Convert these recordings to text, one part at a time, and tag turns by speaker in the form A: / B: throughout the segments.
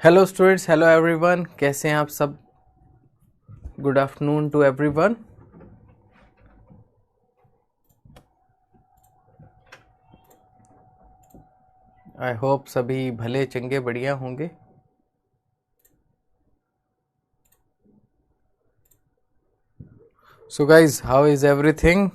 A: Hello students, hello everyone, कैसे हैं आप सब। Good afternoon to everyone. I hope सभी भले चंगे बढ़िया होंगे। So guys, how is everything.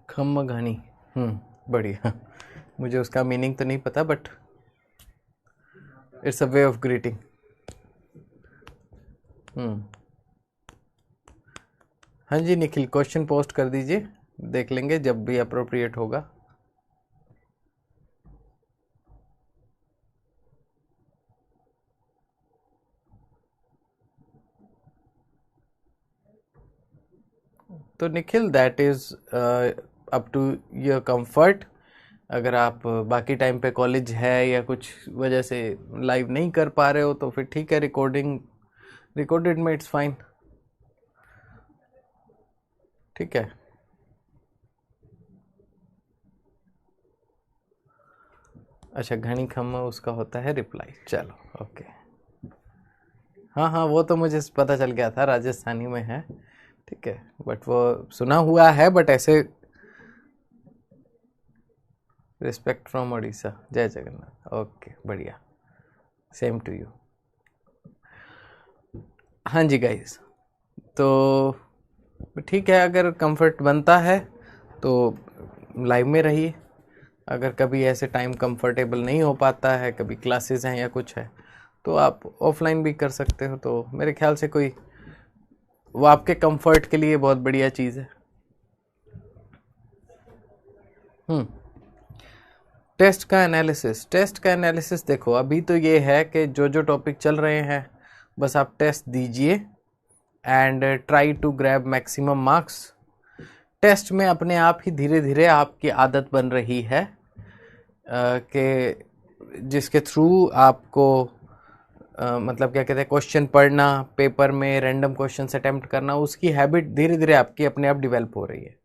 A: खम्मा घानी, बढ़िया। मुझे उसका मीनिंग तो नहीं पता, but it's a way of greeting. हाँ जी निखिल, क्वेश्चन पोस्ट कर दीजिए, देख लेंगे जब भी अप्रोप्रिएट होगा। तो Nikhil, that is up to your comfort. अगर आप बाकी टाइम पे कॉलेज है या कुछ वजह से लाइव नहीं कर पा रहे हो तो फिर ठीक है, रिकॉर्डेड में इट्स फाइन। ठीक है। अच्छा, घनी खम्मा उसका होता है रिप्लाई। चलो ओके। हाँ हाँ, वो तो मुझे पता चल गया था, राजस्थानी में है। ठीक है, बट वो सुना हुआ है, बट ऐसे। रिस्पेक्ट फ्रॉम उड़ीसा, जय जगन्नाथ। ओके, बढ़िया। Same to you. हाँ जी गाइस, तो ठीक है, अगर कंफर्ट बनता है तो लाइव में रहिए। अगर कभी ऐसे टाइम कंफर्टेबल नहीं हो पाता है, कभी क्लासेस हैं या कुछ है, तो आप ऑफलाइन भी कर सकते हो। तो मेरे ख्याल से कोई वो आपके कंफर्ट के लिए बहुत बढ़िया चीज़ है। टेस्ट का एनालिसिस देखो, अभी तो ये है कि जो जो टॉपिक चल रहे हैं बस आप टेस्ट दीजिए and try to grab maximum marks. Test में अपने आप ही धीरे धीरे आपकी आदत बन रही है कि जिसके थ्रू आपको मतलब क्या कहते हैं, क्वेश्चन पढ़ना, पेपर में रैंडम क्वेश्चन अटेम्प्ट करना, उसकी हैबिट धीरे धीरे आपकी अपने आप डेवलप हो रही है।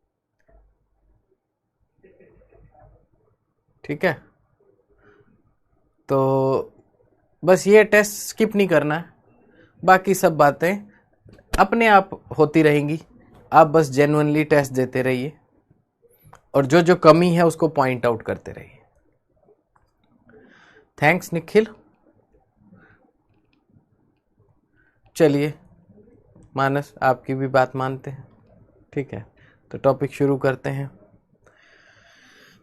A: ठीक है, तो बस ये टेस्ट स्किप नहीं करना है, बाकी सब बातें अपने आप होती रहेंगी। आप बस जेन्युइनली टेस्ट देते रहिए और जो जो कमी है उसको पॉइंट आउट करते रहिए। थैंक्स निखिल। चलिए मानस, आपकी भी बात मानते हैं। ठीक है, तो टॉपिक शुरू करते हैं।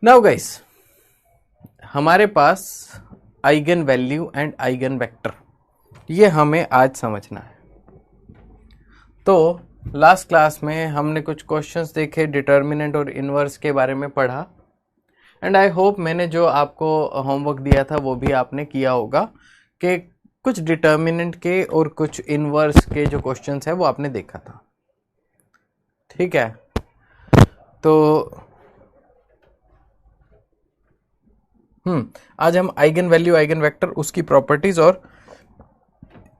A: नाउ गाइस, हमारे पास eigen value and eigen vector, ये हमें आज समझना है। तो लास्ट क्लास में हमने कुछ क्वेश्चंस देखे, डिटर्मिनेंट और इनवर्स के बारे में पढ़ा, एंड आई होप मैंने जो आपको होमवर्क दिया था वो भी आपने किया होगा कि कुछ डिटर्मिनेंट के और कुछ इनवर्स के जो क्वेश्चंस है वो आपने देखा था। ठीक है, तो आज हम आइगन वैल्यू, आइगन वेक्टर, उसकी प्रॉपर्टीज और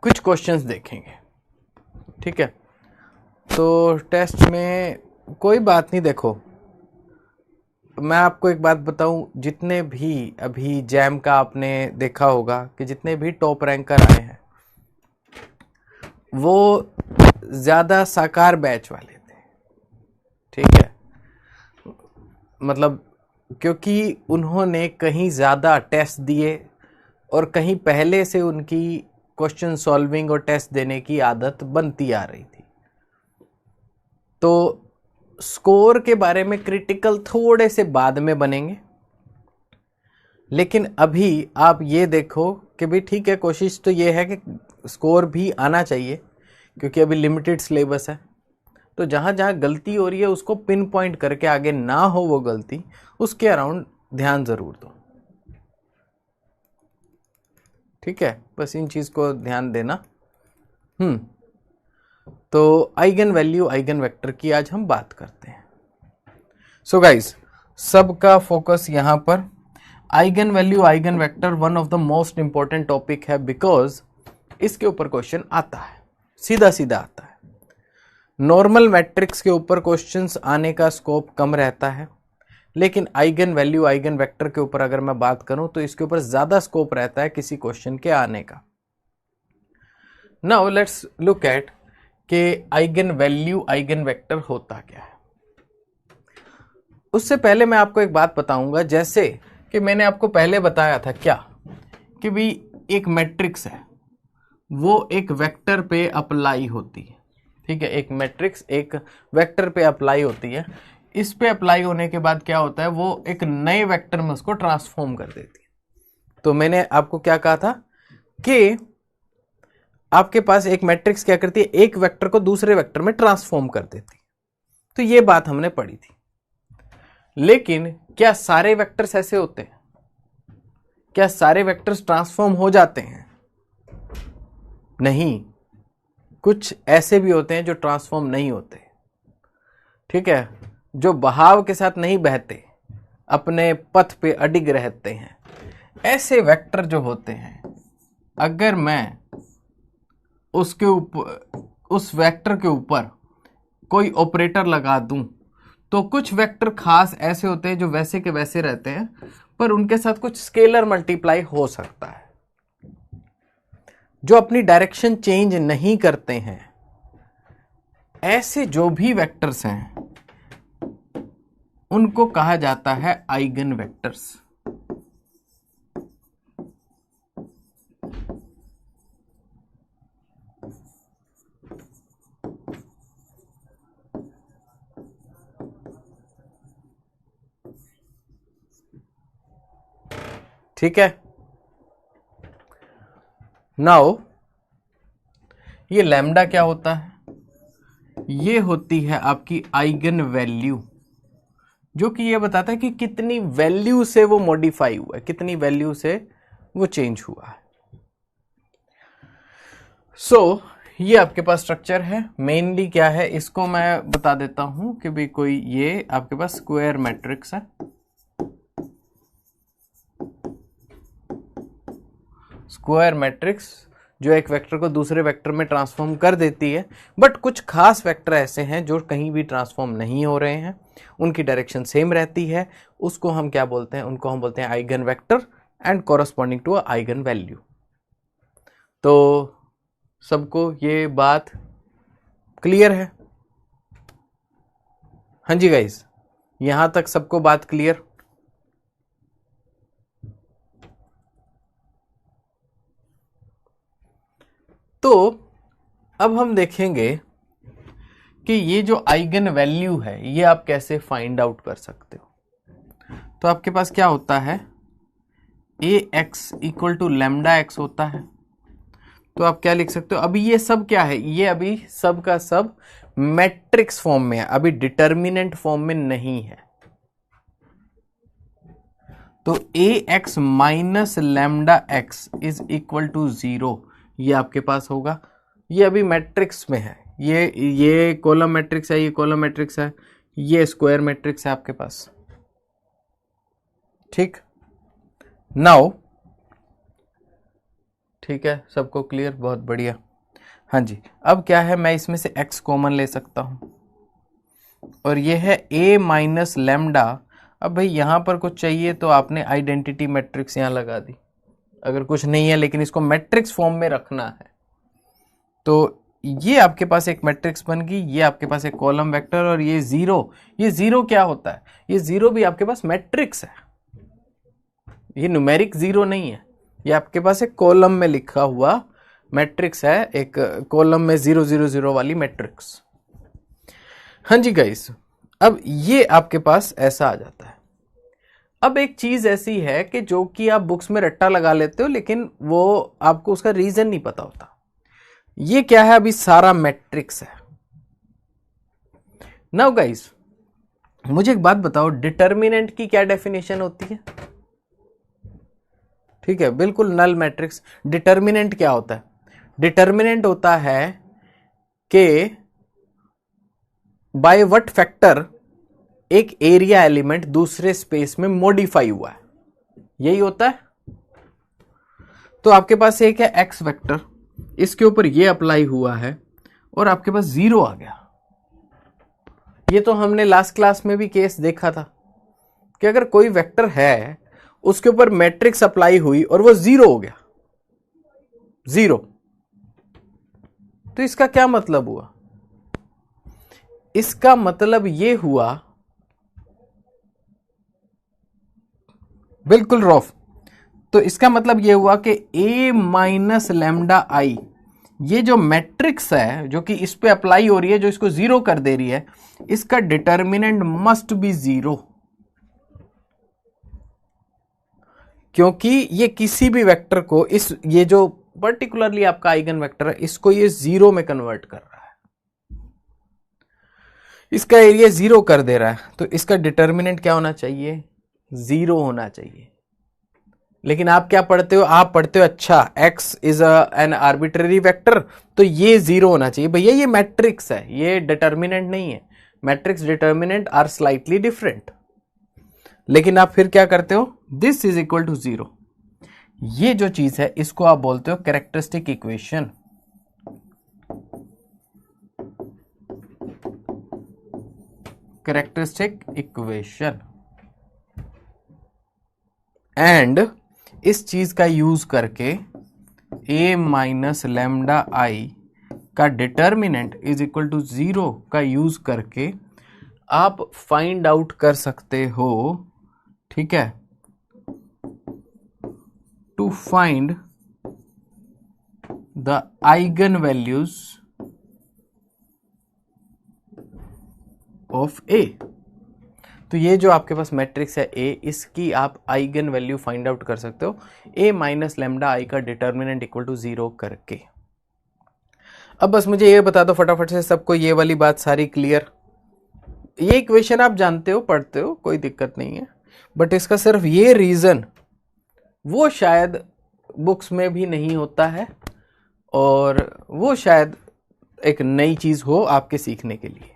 A: कुछ क्वेश्चंस देखेंगे। ठीक है, तो टेस्ट में कोई बात नहीं। देखो, मैं आपको एक बात बताऊं, जितने भी अभी जैम का आपने देखा होगा कि जितने भी टॉप रैंकर आए हैं वो ज्यादा साकार बैच वाले थे। ठीक है, मतलब क्योंकि उन्होंने कहीं ज्यादा टेस्ट दिए और कहीं पहले से उनकी क्वेश्चन सॉल्विंग और टेस्ट देने की आदत बनती आ रही थी। तो स्कोर के बारे में क्रिटिकल थोड़े से बाद में बनेंगे, लेकिन अभी आप ये देखो कि भी ठीक है, कोशिश तो ये है कि स्कोर भी आना चाहिए क्योंकि अभी लिमिटेड सिलेबस है। तो जहां जहां गलती हो रही है उसको पिन पॉइंट करके आगे ना हो वो गलती, उसके अराउंड ध्यान जरूर दो। ठीक है, बस इन चीज को ध्यान देना। तो आइगन वैल्यू, आइगन वेक्टर की आज हम बात करते हैं। सो गाइस, सबका फोकस यहां पर eigen value eigen vector one of the most important topic है, बिकॉज इसके ऊपर क्वेश्चन आता है, सीधा सीधा आता है। नॉर्मल मैट्रिक्स के ऊपर क्वेश्चंस आने का स्कोप कम रहता है, लेकिन आइगन वैल्यू आइगन वेक्टर के ऊपर अगर मैं बात करूं तो इसके ऊपर ज्यादा स्कोप रहता है किसी क्वेश्चन के आने का। नाउ लेट्स लुक एट के आइगन वैल्यू आइगन वेक्टर होता क्या है। उससे पहले मैं आपको एक बात बताऊंगा, जैसे कि मैंने आपको पहले बताया था क्या, कि भी एक मैट्रिक्स है वो एक वेक्टर पे अप्लाई होती है, ठीक है। एक मैट्रिक्स एक वेक्टर पे अप्लाई होती है, इस पे अप्लाई होने के बाद क्या होता है, वो एक नए वेक्टर में उसको ट्रांसफॉर्म कर देती है। तो मैंने आपको क्या कहा था कि आपके पास एक मैट्रिक्स क्या करती है, एक वेक्टर को दूसरे वेक्टर में ट्रांसफॉर्म कर देती है। तो ये बात हमने पढ़ी थी। लेकिन क्या सारे वेक्टर्स ऐसे होते हैं? क्या सारे वेक्टर्स ट्रांसफॉर्म हो जाते हैं? नहीं, कुछ ऐसे भी होते हैं जो ट्रांसफॉर्म नहीं होते, ठीक है, जो बहाव के साथ नहीं बहते, अपने पथ पे अडिग रहते हैं। ऐसे वेक्टर जो होते हैं, अगर मैं उसके ऊपर उस वेक्टर के ऊपर कोई ऑपरेटर लगा दूं, तो कुछ वेक्टर खास ऐसे होते हैं जो वैसे के वैसे रहते हैं, पर उनके साथ कुछ स्केलर मल्टीप्लाई हो सकता है, जो अपनी डायरेक्शन चेंज नहीं करते हैं। ऐसे जो भी वेक्टर्स हैं उनको कहा जाता है आइगन वेक्टर्स। ठीक है। नाउ ये लैम्डा क्या होता है? ये होती है आपकी आइगन वैल्यू, जो कि ये बताता है कि कितनी वैल्यू से वो मॉडिफाई हुआ है, कितनी वैल्यू से वो चेंज हुआ है। सो ये आपके पास स्ट्रक्चर है। मेनली क्या है, इसको मैं बता देता हूं कि भाई कोई ये आपके पास स्क्वायर मैट्रिक्स है। स्क्वायर मैट्रिक्स जो एक वेक्टर को दूसरे वेक्टर में ट्रांसफॉर्म कर देती है, बट कुछ खास वेक्टर ऐसे हैं जो कहीं भी ट्रांसफॉर्म नहीं हो रहे हैं, उनकी डायरेक्शन सेम रहती है। उसको हम क्या बोलते हैं? उनको हम बोलते हैं eigen vector and corresponding to a eigen value. तो सबको ये बात क्लियर है? हाँ जी गाइस, यहां तक सबको बात क्लियर? तो अब हम देखेंगे कि ये जो आइगन वैल्यू है ये आप कैसे फाइंड आउट कर सकते हो। तो आपके पास क्या होता है, A x equal to lambda x होता है। तो आप क्या लिख सकते हो, अभी ये सब क्या है, ये अभी सब का सब मैट्रिक्स फॉर्म में है, अभी डिटर्मिनेंट फॉर्म में नहीं है। तो A x minus lambda x is equal to 0, ये आपके पास होगा। ये अभी मैट्रिक्स में है, ये कॉलम मैट्रिक्स है, ये कॉलम मैट्रिक्स है, ये स्क्वायर मैट्रिक्स है आपके पास। ठीक, नाउ ठीक है, सबको क्लियर? बहुत बढ़िया। हाँ जी, अब क्या है, मैं इसमें से x कॉमन ले सकता हूं और ये है a माइनस लैम्डा। अब भाई यहां पर कुछ चाहिए तो आपने आइडेंटिटी मैट्रिक्स यहां लगा दी, अगर कुछ नहीं है लेकिन इसको मैट्रिक्स फॉर्म में रखना है तो ये आपके पास एक मैट्रिक्स बन गई, ये आपके पास एक कॉलम वेक्टर, और ये जीरो क्या होता है, ये जीरो भी आपके पास मैट्रिक्स है, ये न्यूमेरिक जीरो नहीं है, ये आपके पास एक कॉलम में लिखा हुआ मैट्रिक्स है, एक कॉलम में 0 0 0 वाली मैट्रिक्स। हाँ जी गाइस, अब ये आपके पास ऐसा आ जाता है। अब एक चीज ऐसी है कि जो कि आप बुक्स में रट्टा लगा लेते हो, लेकिन वो आपको उसका रीजन नहीं पता होता। ये क्या है, अभी सारा मैट्रिक्स है। नाउ गाइस, मुझे एक बात बताओ, डिटर्मिनेंट की क्या डेफिनेशन होती है? ठीक है, बिल्कुल नल मैट्रिक्स। डिटर्मिनेंट क्या होता है? डिटर्मिनेंट होता है कि बाय व्हाट फैक्टर एक एरिया एलिमेंट दूसरे स्पेस में मॉडिफाई हुआ है, यही होता है। तो आपके पास एक है एक्स वेक्टर, इसके ऊपर ये अप्लाई हुआ है और आपके पास 0 आ गया। ये तो हमने लास्ट क्लास में भी केस देखा था कि अगर कोई वेक्टर है उसके ऊपर मैट्रिक्स अप्लाई हुई और वो 0 हो गया, 0, तो इसका क्या मतलब हुआ? इसका मतलब ये हुआ, बिल्कुल रॉफ, तो इसका मतलब ये हुआ कि a माइनस लैम्डा आई, ये जो मैट्रिक्स है जो कि इस पे अप्लाई हो रही है, जो इसको 0 कर दे रही है, इसका डिटर्मिनेंट मस्ट बी 0, क्योंकि ये किसी भी वेक्टर को ये जो पर्टिकुलरली आपका आइगन वेक्टर है, इसको ये 0 में कन्वर्ट कर रहा है, इसका एरिया 0 कर दे रहा है, तो इसका डिटर्मिनेंट क्या होना चाहिए? 0 होना चाहिए। लेकिन आप क्या पढ़ते हो? आप पढ़ते हो अच्छा x is an arbitrary vector, तो ये 0 होना चाहिए। भैया ये मैट्रिक्स है, ये डिटर्मिनेंट नहीं है। Matrix determinant are slightly different. लेकिन आप फिर क्या करते हो? This is equal to 0। ये जो चीज है इसको आप बोलते हो characteristic equation. Characteristic equation. And इस चीज का यूज करके a माइनस लैम्डा आई का डिटर्मिनेंट इज इक्वल टू 0 का यूज करके आप फाइंड आउट कर सकते हो, ठीक है, to find the eigen values of a। तो ये जो आपके पास मैट्रिक्स है A, इसकी आप आइगन वैल्यू फाइंड आउट कर सकते हो a माइनस लैम्डा आई का डिटर्मिनेंट इक्वल टू 0 करके। अब बस मुझे ये बता दो फटाफट से सबको, ये वाली बात सारी क्लियर? ये इक्वेशन आप जानते हो, पढ़ते हो, कोई दिक्कत नहीं है, बट इसका सिर्फ ये रीजन वो शायद बुक्स में भी नहीं होता है, और वो शायद एक नई चीज हो आपके सीखने के लिए।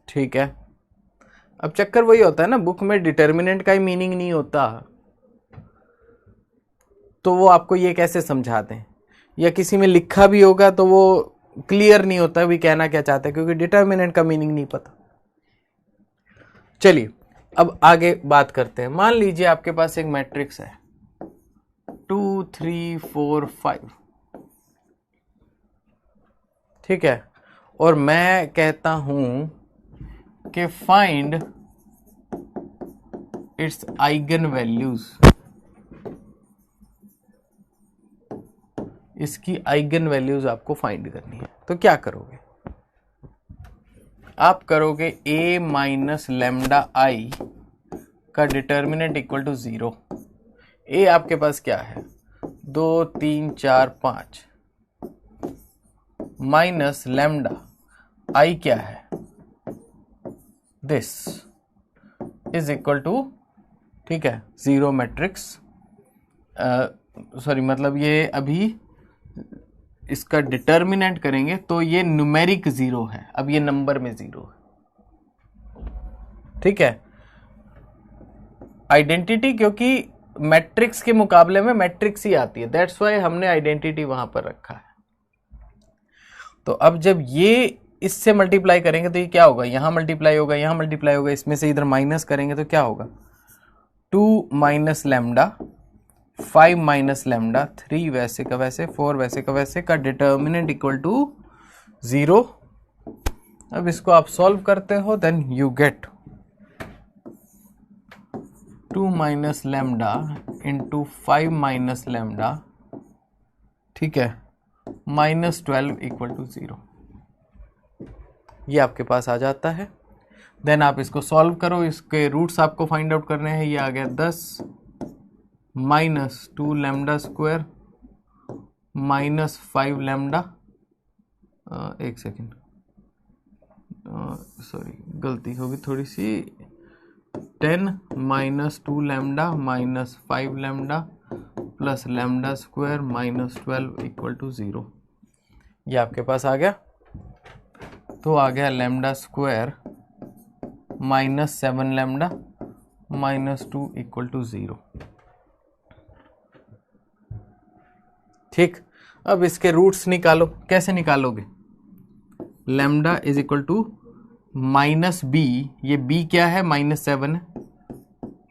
A: ठीक है, अब चक्कर वही होता है ना, बुक में डिटर्मिनेंट का ही मीनिंग नहीं होता, तो वो आपको ये कैसे समझा दें? या किसी में लिखा भी होगा तो वो क्लियर नहीं होता भी कहना क्या चाहते हैं, क्योंकि डिटर्मिनेंट का मीनिंग नहीं पता। चलिए अब आगे बात करते हैं। मान लीजिए आपके पास एक मैट्रिक्स है 2 3 4 5, ठीक है, और मैं कहता हूं कि फाइंड इट्स आइगन वैल्यूज, इसकी आइगन वैल्यूज आपको फाइंड करनी है। तो क्या करोगे? आप करोगे a माइनस लैम्डा आई का डिटर्मिनेंट इक्वल टू 0। a आपके पास क्या है? 2 3 4 5 माइनस लैम्डा आई क्या है? दिस इज इक्वल टू, ठीक है, 0 मैट्रिक्स, सॉरी मतलब ये अभी इसका डिटर्मिनेंट करेंगे तो ये न्यूमेरिक 0 है, अब ये नंबर में 0 है, ठीक है। आइडेंटिटी, क्योंकि मैट्रिक्स के मुकाबले में मैट्रिक्स ही आती है, दैट्स वाई हमने आइडेंटिटी वहां पर रखा है। तो अब जब ये इससे मल्टीप्लाई करेंगे तो ये क्या होगा? यहां मल्टीप्लाई होगा, यहां मल्टीप्लाई होगा, इसमें से इधर माइनस करेंगे तो क्या होगा? 2 माइनस लैम्डा, 5 माइनस लैम्डा, 3 वैसे का वैसे, 4 वैसे का वैसे का डिटर्मिनेंट इक्वल टू 0। अब इसको आप सॉल्व करते हो, then you get 2 minus lambda into 5 minus lambda, ठीक है, माइनस 12 इक्वल टू 0। ये आपके पास आ जाता है। देन आप इसको सॉल्व करो, इसके रूट्स आपको फाइंड आउट करने हैं। ये आ गया 10 minus 2 lambda square minus 5 lambda, एक सेकेंड, सॉरी गलती होगी थोड़ी सी, 10 minus 2 lambda minus 5 lambda plus lambda square minus 12 equal to 0। ये आपके पास आ गया। तो आ गया lambda square minus 7 lambda minus 2 equal to 0। ठीक, अब इसके रूट्स निकालो। कैसे निकालोगे? Lambda is equal to minus b, ये बी क्या है? -7 है,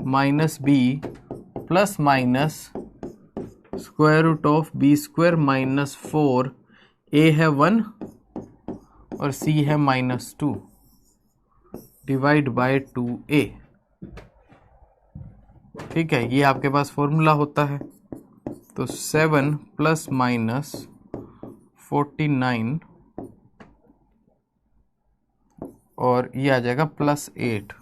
A: minus b plus minus square root of b square minus 4, a है 1 और सी है -2 डिवाइड बाय 2a। ठीक है, ये आपके पास फॉर्मूला होता है। तो 7 प्लस माइनस 49 और ये आ जाएगा +8।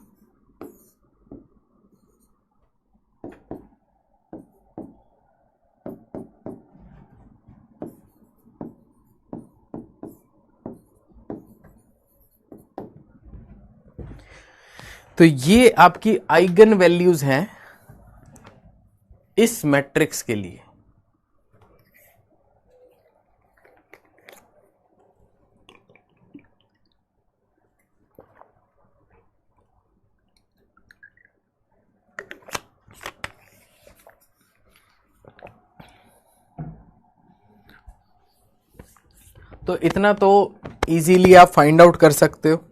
A: तो ये आपकी आइगन वैल्यूज हैं इस मैट्रिक्स के लिए। तो इतना तो इजीली आप फाइंड आउट कर सकते हो।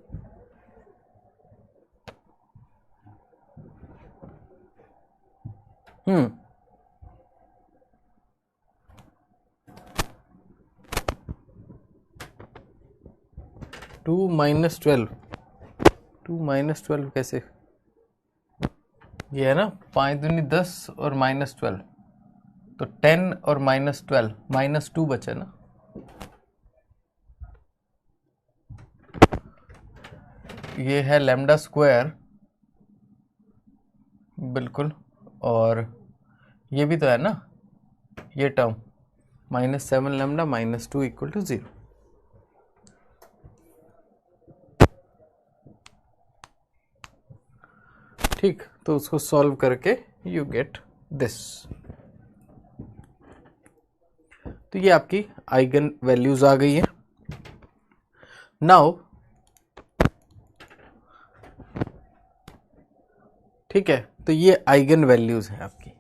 A: टू माइनस 12 कैसे? ये है ना 5 दूनी 10 और -12, तो 10 और -12 -2 बचे ना। ये है लैम्डा स्क्वायर, बिल्कुल, और ये भी तो है ना ये टर्म, -7 लैम्डा -2 इक्वल टू 0। ठीक, तो उसको सॉल्व करके यू गेट दिस। तो ये आपकी आइगन वैल्यूज आ गई है। नाउ ठीक है, तो ये आइगन वैल्यूज है आपकी।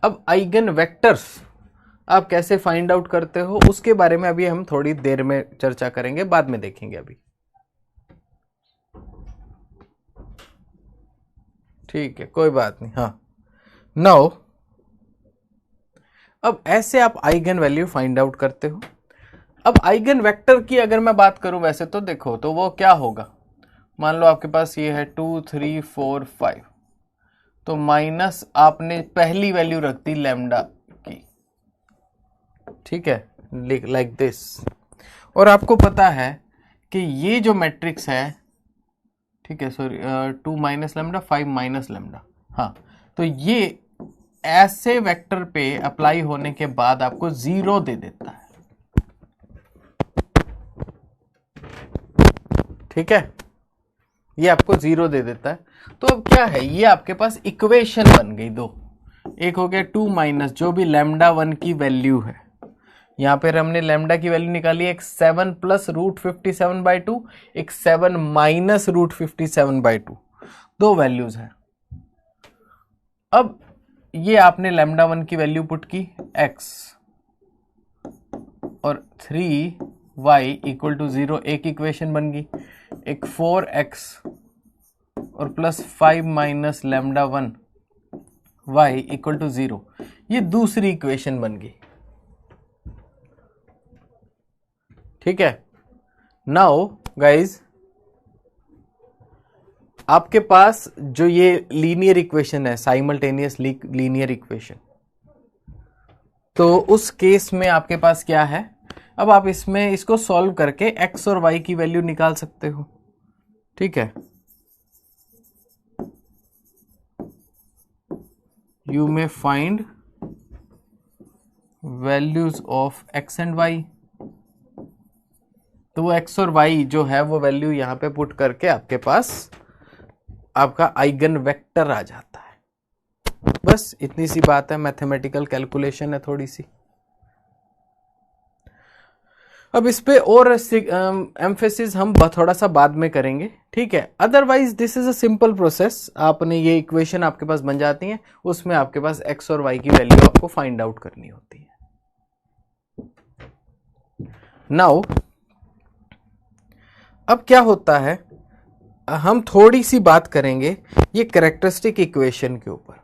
A: अब आइगन वेक्टर्स आप कैसे फाइंड आउट करते हो उसके बारे में अभी हम थोड़ी देर में चर्चा करेंगे, बाद में देखेंगे अभी। ठीक है, कोई बात नहीं। हाँ, नाउ अब ऐसे आप आइगन वैल्यू फाइंड आउट करते हो। अब आइगन वेक्टर की अगर मैं बात करूं वैसे तो देखो, तो वो क्या होगा, मान लो आपके पास ये है 2 3 4 5, तो माइनस आपने पहली वैल्यू रख दी लैम्डा की। ठीक है, लाइक दिस। और आपको पता है कि ये जो मैट्रिक्स है, ठीक है, sorry 2 minus lambda 5 minus lambda, हाँ, तो ये ऐसे वेक्टर पे अप्लाई होने के बाद आपको 0 दे देता है। ठीक है, ये आपको 0 दे देता है। तो अब क्या है, ये आपके पास इक्वेशन बन गई दो। एक हो गया 2 माइनस जो भी लैम्डा 1 की वैल्यू है, यहां पर हमने लैम्डा की वैल्यू निकाली, एक 7 प्लस √57/2, एक 7 माइनस √57/2, दो वैल्यूज है। अब ये आपने लैम्डा 1 की वैल्यू पुट की x और 3y इक्वल टू 0, एक इक्वेशन बन गई। एक 4x और plus 5 minus lambda 1 y equal to 0, ये दूसरी इक्वेशन बन गई। ठीक है, नाउ गाइज आपके पास जो ये लीनियर इक्वेशन है, साइमल्टेनियस लीनियर इक्वेशन, तो उस केस में आपके पास क्या है, अब आप इसमें इसको सॉल्व करके x और y की वैल्यू निकाल सकते हो। ठीक है, you may find values of x and y. तो वो एक्स और वाई जो है वो वैल्यू यहां पे पुट करके आपके पास आपका आइगन वेक्टर आ जाता है। बस इतनी सी बात है, मैथमेटिकल कैलकुलेशन है थोड़ी सी। अब इस पे और एम्फेसिस हम थोड़ा सा बाद में करेंगे, ठीक है। Otherwise this is a simple process. आपने ये इक्वेशन आपके पास बन जाती है, उसमें आपके पास एक्स और वाई की वैल्यू आपको फाइंड आउट करनी होती है। नाउ अब क्या होता है, हम थोड़ी सी बात करेंगे ये कैरेक्टरिस्टिक इक्वेशन के ऊपर।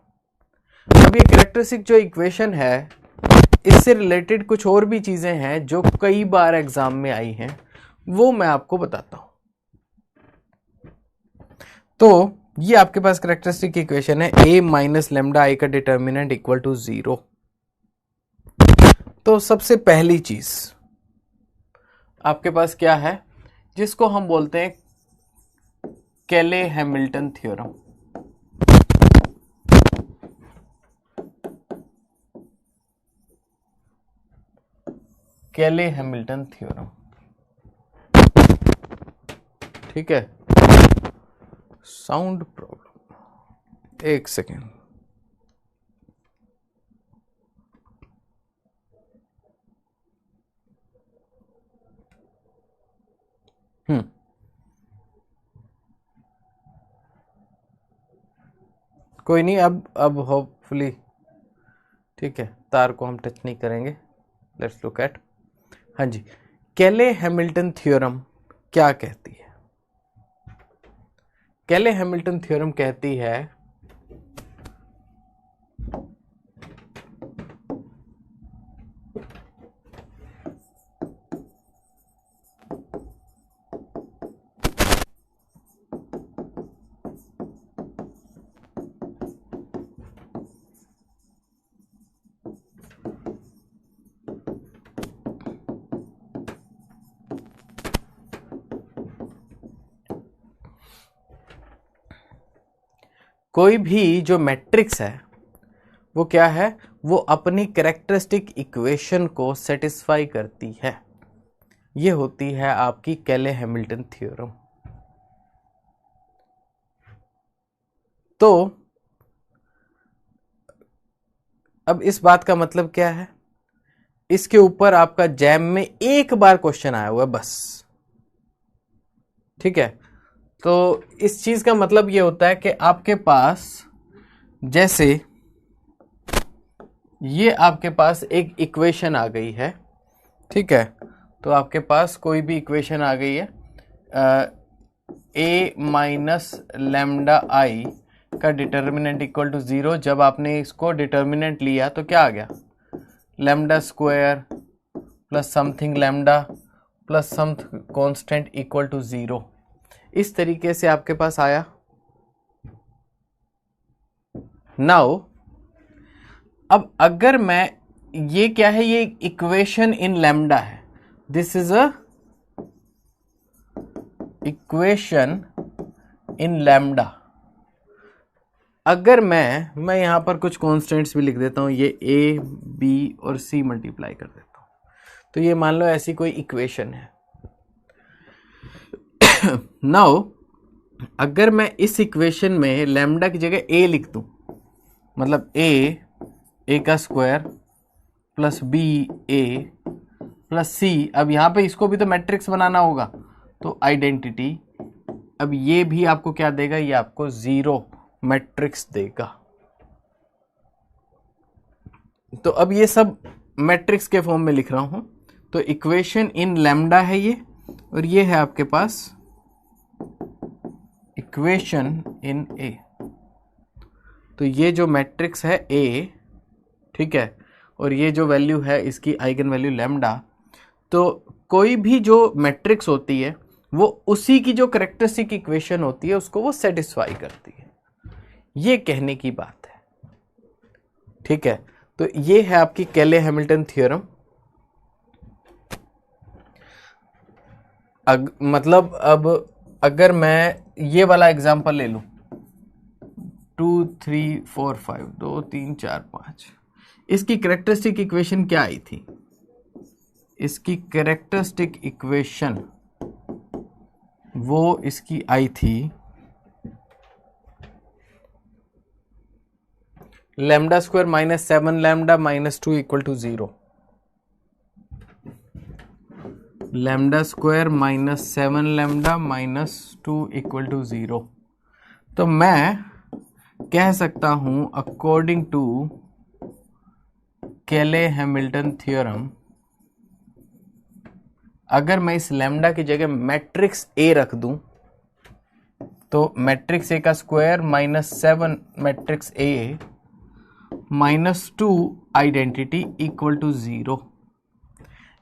A: अब ये कैरेक्टरिस्टिक जो इक्वेशन है, इससे रिलेटेड कुछ और भी चीजें हैं जो कई बार एग्जाम में आई हैं, वो मैं आपको बताता हूं। तो ये आपके पास कैरेक्टरिस्टिक इक्वेशन है, a माइनस लेमडा आई का डिटर्मिनेंट इक्वल टू 0। तो सबसे पहली चीज आपके पास क्या है, जिसको हम बोलते हैं केले-हैमिल्टन थ्योरम। केले-हैमिल्टन थ्योरम, ठीक है। साउंड प्रॉब्लम, एक सेकेंड। कोई नहीं, अब होपफुली ठीक है, तार को हम टच नहीं करेंगे। लेट्स लुक एट, हाँ जी, केले-हैमिल्टन थ्योरम क्या कहती है? केले-हैमिल्टन थ्योरम कहती है कोई भी जो मैट्रिक्स है वो क्या है, वो अपनी कैरेक्टरिस्टिक इक्वेशन को सेटिस्फाई करती है। ये होती है आपकी केले-हैमिल्टन थ्योरम। तो अब इस बात का मतलब क्या है, इसके ऊपर आपका जैम में एक बार क्वेश्चन आया हुआ है बस, ठीक है। तो इस चीज का मतलब ये होता है कि आपके पास जैसे ये आपके पास एक इक्वेशन आ गई है, ठीक है। तो आपके पास कोई भी इक्वेशन आ गई है, a माइनस लेमडा आई का डिटर्मिनेंट इक्वल टू 0। जब आपने इसको डिटर्मिनेंट लिया तो क्या आ गया, lambda square plus something lambda plus some constant equal to 0। इस तरीके से आपके पास आया। नाउ अब अगर मैं, ये क्या है, ये इक्वेशन इन लैम्डा है, this is a equation in lambda. अगर मैं यहां पर कुछ कॉन्स्टेंट्स भी लिख देता हूं, ये a b और c मल्टीप्लाई कर देता हूं, तो ये मान लो ऐसी कोई इक्वेशन है। नाउ अगर मैं इस इक्वेशन में लैम्डा की जगह a लिख दूं, मतलब a का square plus b a plus c, अब यहां पे इसको भी तो मैट्रिक्स बनाना होगा, तो आइडेंटिटी, अब ये भी आपको क्या देगा, ये आपको 0 मैट्रिक्स देगा। तो अब ये सब मैट्रिक्स के फॉर्म में लिख रहा हूं। तो इक्वेशन इन लैम्डा है ये, और ये है आपके पास इक्वेशन इन ए। तो ये जो मैट्रिक्स है A, ठीक है, और ये जो वैल्यू है इसकी आइगन वैल्यू लैम्डा। तो कोई भी जो मैट्रिक्स होती है वो उसी की जो कैरेक्टरिस्टिक इक्वेशन होती है उसको वो सेटिस्फाई करती है, ये कहने की बात है, ठीक है। तो ये है आपकी केले-हैमिल्टन थ्योरम। मतलब अब अगर मैं ये वाला एग्जांपल ले लूं, 2 3 4 5, 2 3 4 5, इसकी कैरेक्टरिस्टिक इक्वेशन क्या आई थी? इसकी कैरेक्टरिस्टिक इक्वेशन वो इसकी आई थी lambda square minus 7 lambda minus 2 equal to 0। Lambda square minus 7 lambda minus 2 equal to 0। तो मैं कह सकता हूं according to Cayley Hamilton theorem, अगर मैं इस लैम्डा की जगह मैट्रिक्स ए रख दूं तो मैट्रिक्स ए का square minus 7 matrix a minus 2 identity equal to 0,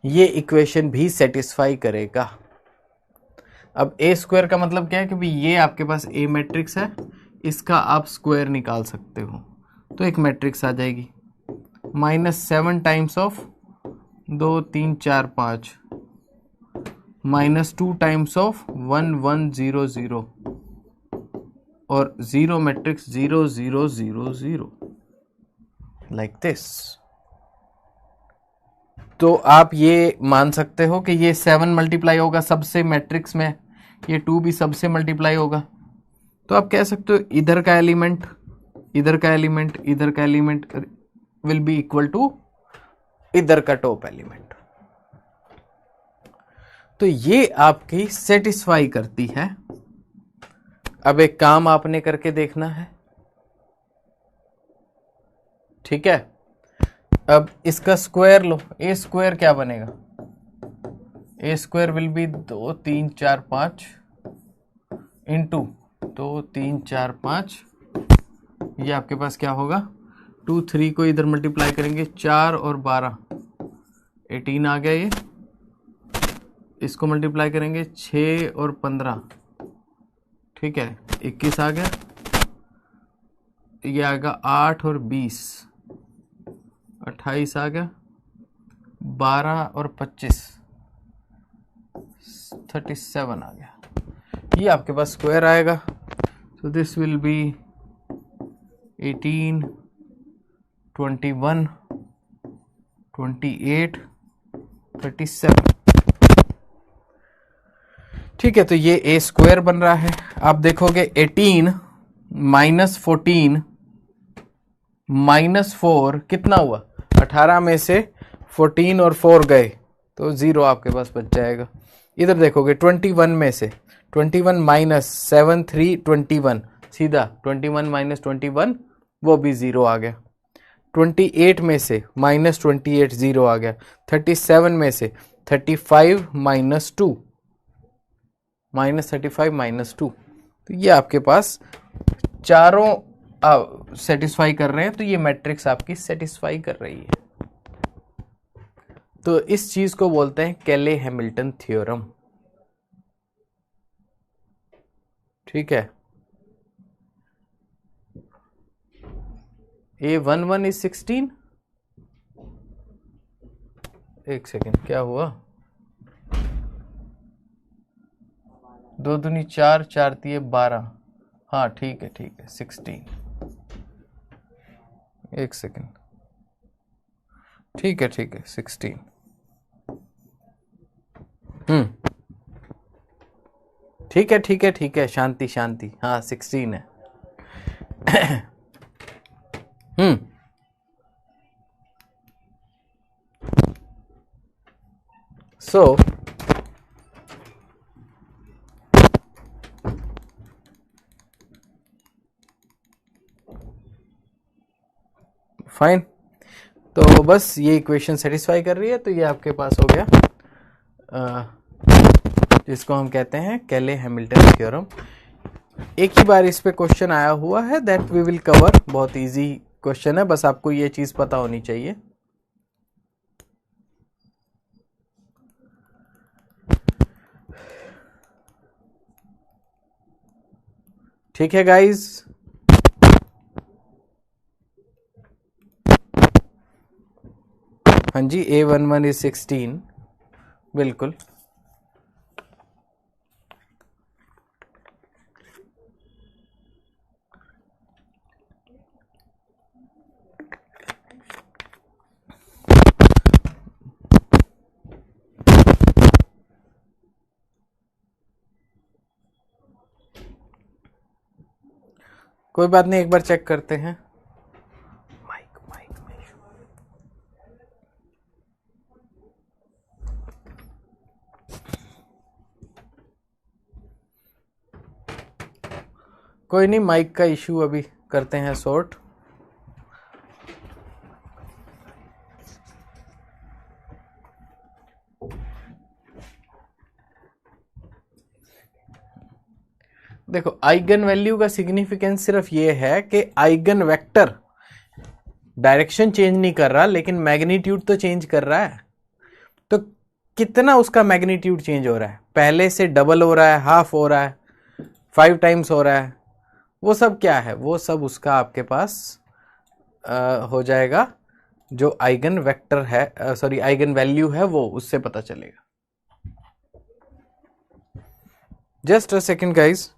A: ये इक्वेशन भी सेटिस्फाई करेगा। अब ए स्क्वायर का मतलब क्या है कि भाई ये आपके पास ए मैट्रिक्स है, इसका आप स्क्वायर निकाल सकते हो, तो एक मैट्रिक्स आ जाएगी minus 7 times of 2 3 4 5 minus 2 times of 1 1 0 0 और 0 मैट्रिक्स 0 0 0 0 लाइक दिस। तो आप ये मान सकते हो कि ये 7 मल्टीप्लाई होगा सबसे मैट्रिक्स में, ये 2 भी सबसे मल्टीप्लाई होगा। तो आप कह सकते हो इधर का एलिमेंट, इधर का एलिमेंट, इधर का element will be equal to इधर का टॉप एलिमेंट। तो ये आपकी सेटिस्फाई करती है। अब एक काम आपने करके देखना है, ठीक है। अब इसका स्क्वायर लो, ए स्क्वायर क्या बनेगा? ए स्क्वायर विल बी 2 3 4 5 इंटू 2 3 4 5, ये आपके पास क्या होगा 2 3 को इधर मल्टीप्लाई करेंगे 4 और 12 18 आ गया, ये इसको मल्टीप्लाई करेंगे 6 और 15, ठीक है 21 आ गया, ये आएगा 8 और 20 28 आ गया, 12 और 25 37 आ गया, ये आपके पास स्क्वायर आएगा। तो दिस विल बी 18 21 28 37, ठीक है। तो ये ए स्क्वायर बन रहा है। आप देखोगे 18 माइनस 14 माइनस 4 कितना हुआ? 18 में से 14 और 4 गए तो 0 आपके पास बच जाएगा। इधर देखोगे 21 में से 21 माइनस 7 3 21, सीधा 21 माइनस 21 वो भी 0 आ गया। 28 में से माइनस 28 0 आ गया। 37 में से 35 माइनस 2 माइनस 35 माइनस 2, तो ये आपके पास चारों सेटिस्फाई कर रहे हैं, तो ये मैट्रिक्स आपकी सेटिस्फाई कर रही है। तो इस चीज को बोलते हैं केले हैमिल्टन थ्योरम, ठीक है। A11 is 16, एक सेकेंड क्या हुआ, 2 दूनी 4 4 तिये 12, हाँ ठीक है 16, एक सेकेंड, ठीक है 16, ठीक है शांति शांति, हाँ 16 है। सो फाइन, तो बस ये इक्वेशन सेटिस्फाई कर रही है, तो ये आपके पास हो गया जिसको हम कहते हैं केले हैमिल्टन थ्योरम। एक ही बार इस पे क्वेश्चन आया हुआ है, दैट वी विल कवर, बहुत इजी क्वेश्चन है, बस आपको ये चीज पता होनी चाहिए। ठीक है गाइज, हाँ जी A11 is 16, बिल्कुल। कोई बात नहीं, एक बार चेक करते हैं। माइक माइक में कोई नहीं, माइक का इशू अभी करते हैं सॉर्ट। देखो, आइगन वैल्यू का सिग्निफिकेंस सिर्फ ये है कि आइगन वेक्टर डायरेक्शन चेंज नहीं कर रहा, लेकिन मैग्नीट्यूड तो चेंज कर रहा है। तो कितना उसका मैग्नीट्यूड चेंज हो रहा है, पहले से डबल हो रहा है, हाफ हो रहा है, 5 टाइम्स हो रहा है, वो सब क्या है, वो सब उसका आपके पास हो जाएगा। जो आइगन वेक्टर है, सॉरी आइगन वैल्यू है, वो उससे पता चलेगा। Just a second guys.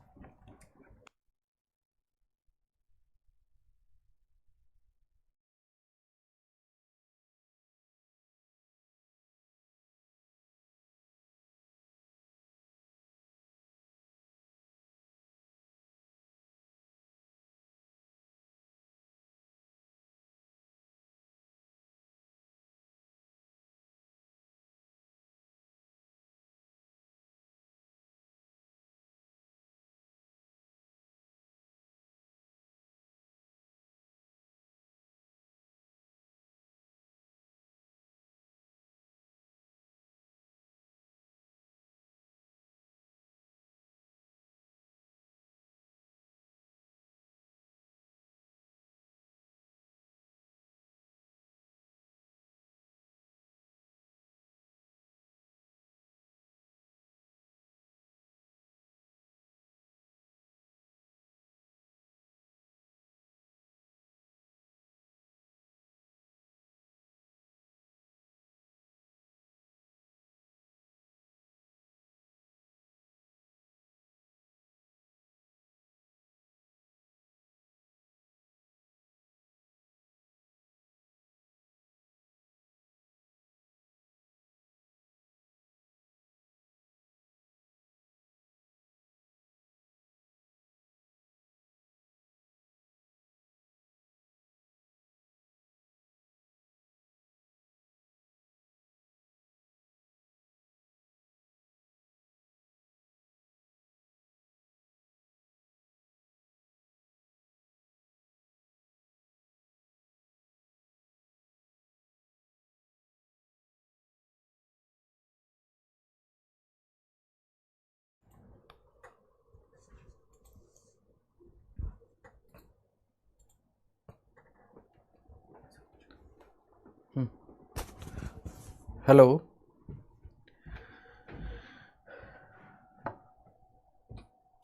A: Hello,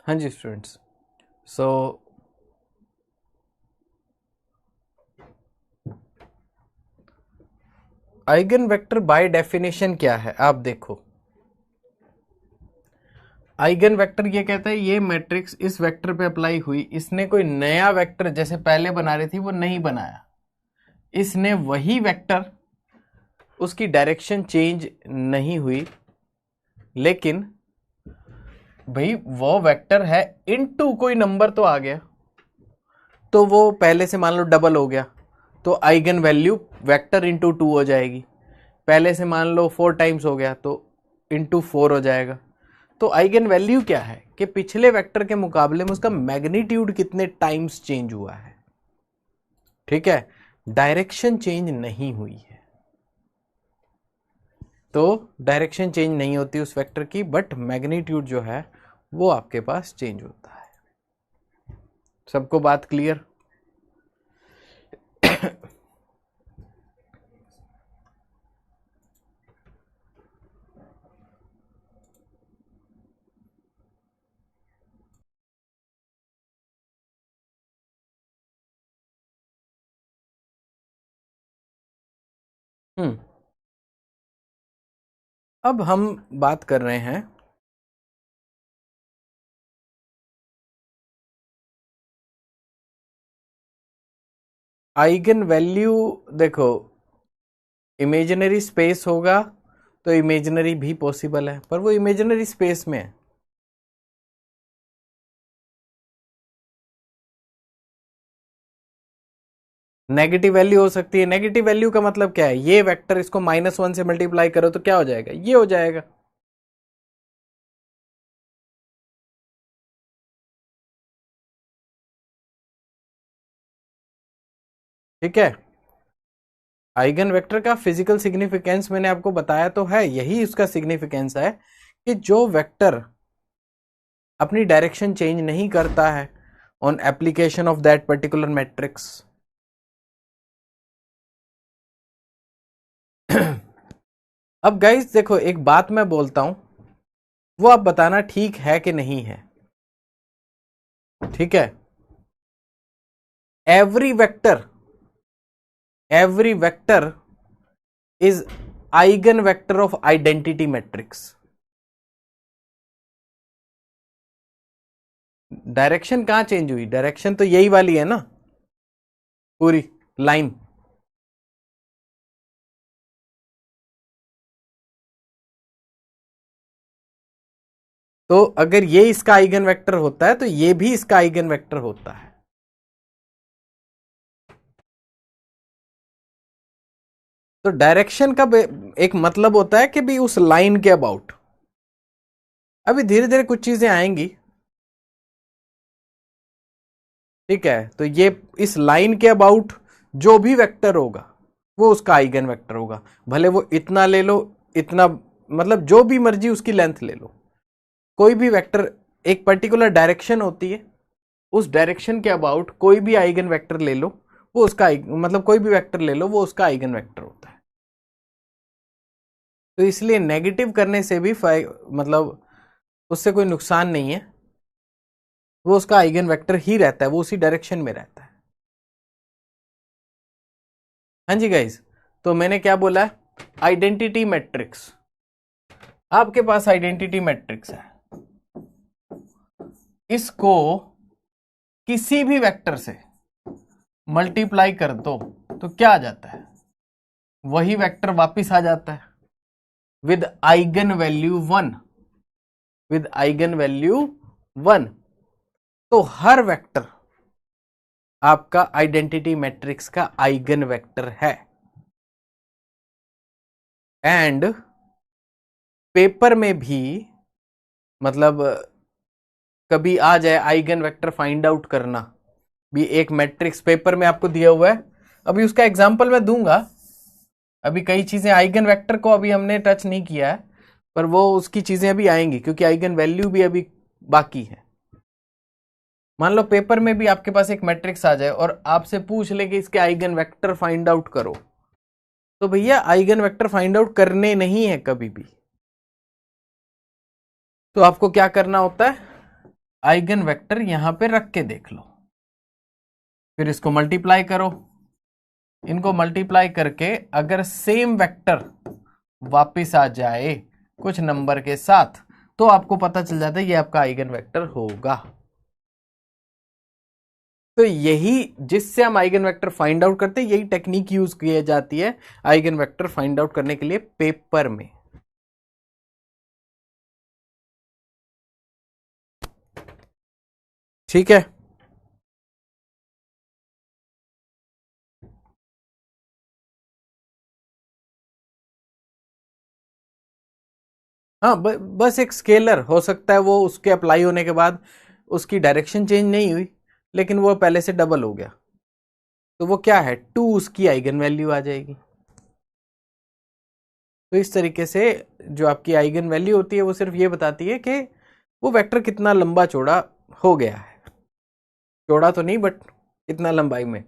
A: हाँ जी students. So eigen vector by definition क्या है, आप देखो। आइगन वेक्टर ये कहता है ये मैट्रिक्स इस वेक्टर पे अप्लाई हुई, इसने कोई नया वेक्टर जैसे पहले बना रही थी वो नहीं बनाया, इसने वही वेक्टर, उसकी डायरेक्शन चेंज नहीं हुई, लेकिन भाई वो वेक्टर है इनटू कोई नंबर तो आ गया, तो वो पहले से मान लो डबल हो गया, तो आइगन वैल्यू वेक्टर इंटू 2 हो जाएगी। पहले से मान लो 4 टाइम्स हो गया तो इंटू 4 हो जाएगा। तो आइगन वैल्यू क्या है कि पिछले वेक्टर के मुकाबले में उसका मैग्नीट्यूड कितने टाइम्स चेंज हुआ है। ठीक है, डायरेक्शन चेंज नहीं हुई है, तो डायरेक्शन चेंज नहीं होती उस वेक्टर की, बट मैग्नीट्यूड जो है वो आपके पास चेंज होता है। सबको बात क्लियर? अब हम बात कर रहे हैं आइगन वैल्यू। देखो, इमेजिनरी स्पेस होगा तो इमेजिनरी भी पॉसिबल है, पर वो इमेजिनरी स्पेस में है। नेगेटिव वैल्यू हो सकती है। नेगेटिव वैल्यू का मतलब क्या है, ये वेक्टर इसको -1 से मल्टीप्लाई करो तो क्या हो जाएगा, ये हो जाएगा। ठीक है, आइगन वेक्टर का फिजिकल सिग्निफिकेंस मैंने आपको बताया तो है, यही उसका सिग्निफिकेंस है कि जो वेक्टर अपनी डायरेक्शन चेंज नहीं करता है on application of that particular matrix. अब गाइस देखो, एक बात मैं बोलता हूं, वो आप बताना ठीक है कि नहीं है। ठीक है, every vector is eigen vector of identity matrix. Direction कहां चेंज हुई, डायरेक्शन तो यही वाली है ना, पूरी लाइन। तो अगर ये इसका आइगन वेक्टर होता है तो ये भी इसका आइगन वेक्टर होता है। तो डायरेक्शन का एक मतलब होता है कि भी उस लाइन के अबाउट। अभी धीरे धीरे कुछ चीजें आएंगी। ठीक है, तो ये इस लाइन के अबाउट जो भी वेक्टर होगा वो उसका आइगन वेक्टर होगा, भले वो इतना ले लो, इतना, मतलब जो भी मर्जी उसकी लेंथ ले लो। कोई भी वेक्टर, एक पर्टिकुलर डायरेक्शन होती है, उस डायरेक्शन के अबाउट कोई भी आइगन वेक्टर ले लो, वो उसका मतलब कोई भी वेक्टर ले लो वो उसका आइगन वेक्टर होता है। तो इसलिए नेगेटिव करने से भी मतलब उससे कोई नुकसान नहीं है, वो उसका आइगन वेक्टर ही रहता है, वो उसी डायरेक्शन में रहता है। हाँ जी गाइस, तो मैंने क्या बोला, आइडेंटिटी मैट्रिक्स। आपके पास आइडेंटिटी मैट्रिक्स है, इसको किसी भी वेक्टर से मल्टीप्लाई कर दो तो क्या आ जाता है, वही वेक्टर वापिस आ जाता है with eigen value 1, with eigen value 1। तो हर वेक्टर आपका आइडेंटिटी मैट्रिक्स का आइगन वेक्टर है। एंड पेपर में भी, मतलब कभी आ जाए आइगन वेक्टर फाइंड आउट करना भी, एक मैट्रिक्स पेपर में आपको दिया हुआ है, अभी उसका एग्जांपल मैं दूंगा। अभी कई चीजें आइगन वेक्टर को अभी हमने टच नहीं किया है, पर वो उसकी चीजें अभी आएंगी क्योंकि आइगन वैल्यू भी अभी बाकी है। मान लो पेपर में भी आपके पास एक मैट्रिक्स आ जाए और आपसे पूछ ले कि इसके आइगन वेक्टर फाइंड आउट करो, तो भैया आइगन वेक्टर फाइंड आउट करने नहीं है कभी भी। तो आपको क्या करना होता है, आइगन वेक्टर यहां पे रख के देख लो, फिर इसको मल्टीप्लाई करो, इनको मल्टीप्लाई करके अगर सेम वेक्टर वापिस आ जाए कुछ नंबर के साथ तो आपको पता चल जाता है ये आपका आइगन वेक्टर होगा। तो यही जिससे हम आइगन वेक्टर फाइंड आउट करते हैं, यही टेक्निक यूज की जाती है आइगन वेक्टर फाइंड आउट करने के लिए पेपर में। ठीक है, हाँ बस एक स्केलर हो सकता है, वो उसके अप्लाई होने के बाद उसकी डायरेक्शन चेंज नहीं हुई लेकिन वो पहले से डबल हो गया, तो वो क्या है, 2 उसकी आइगन वैल्यू आ जाएगी। तो इस तरीके से जो आपकी आइगन वैल्यू होती है वो सिर्फ ये बताती है कि वो वेक्टर कितना लंबा चौड़ा हो गया है, चौड़ा तो नहीं बट इतना लंबाई में।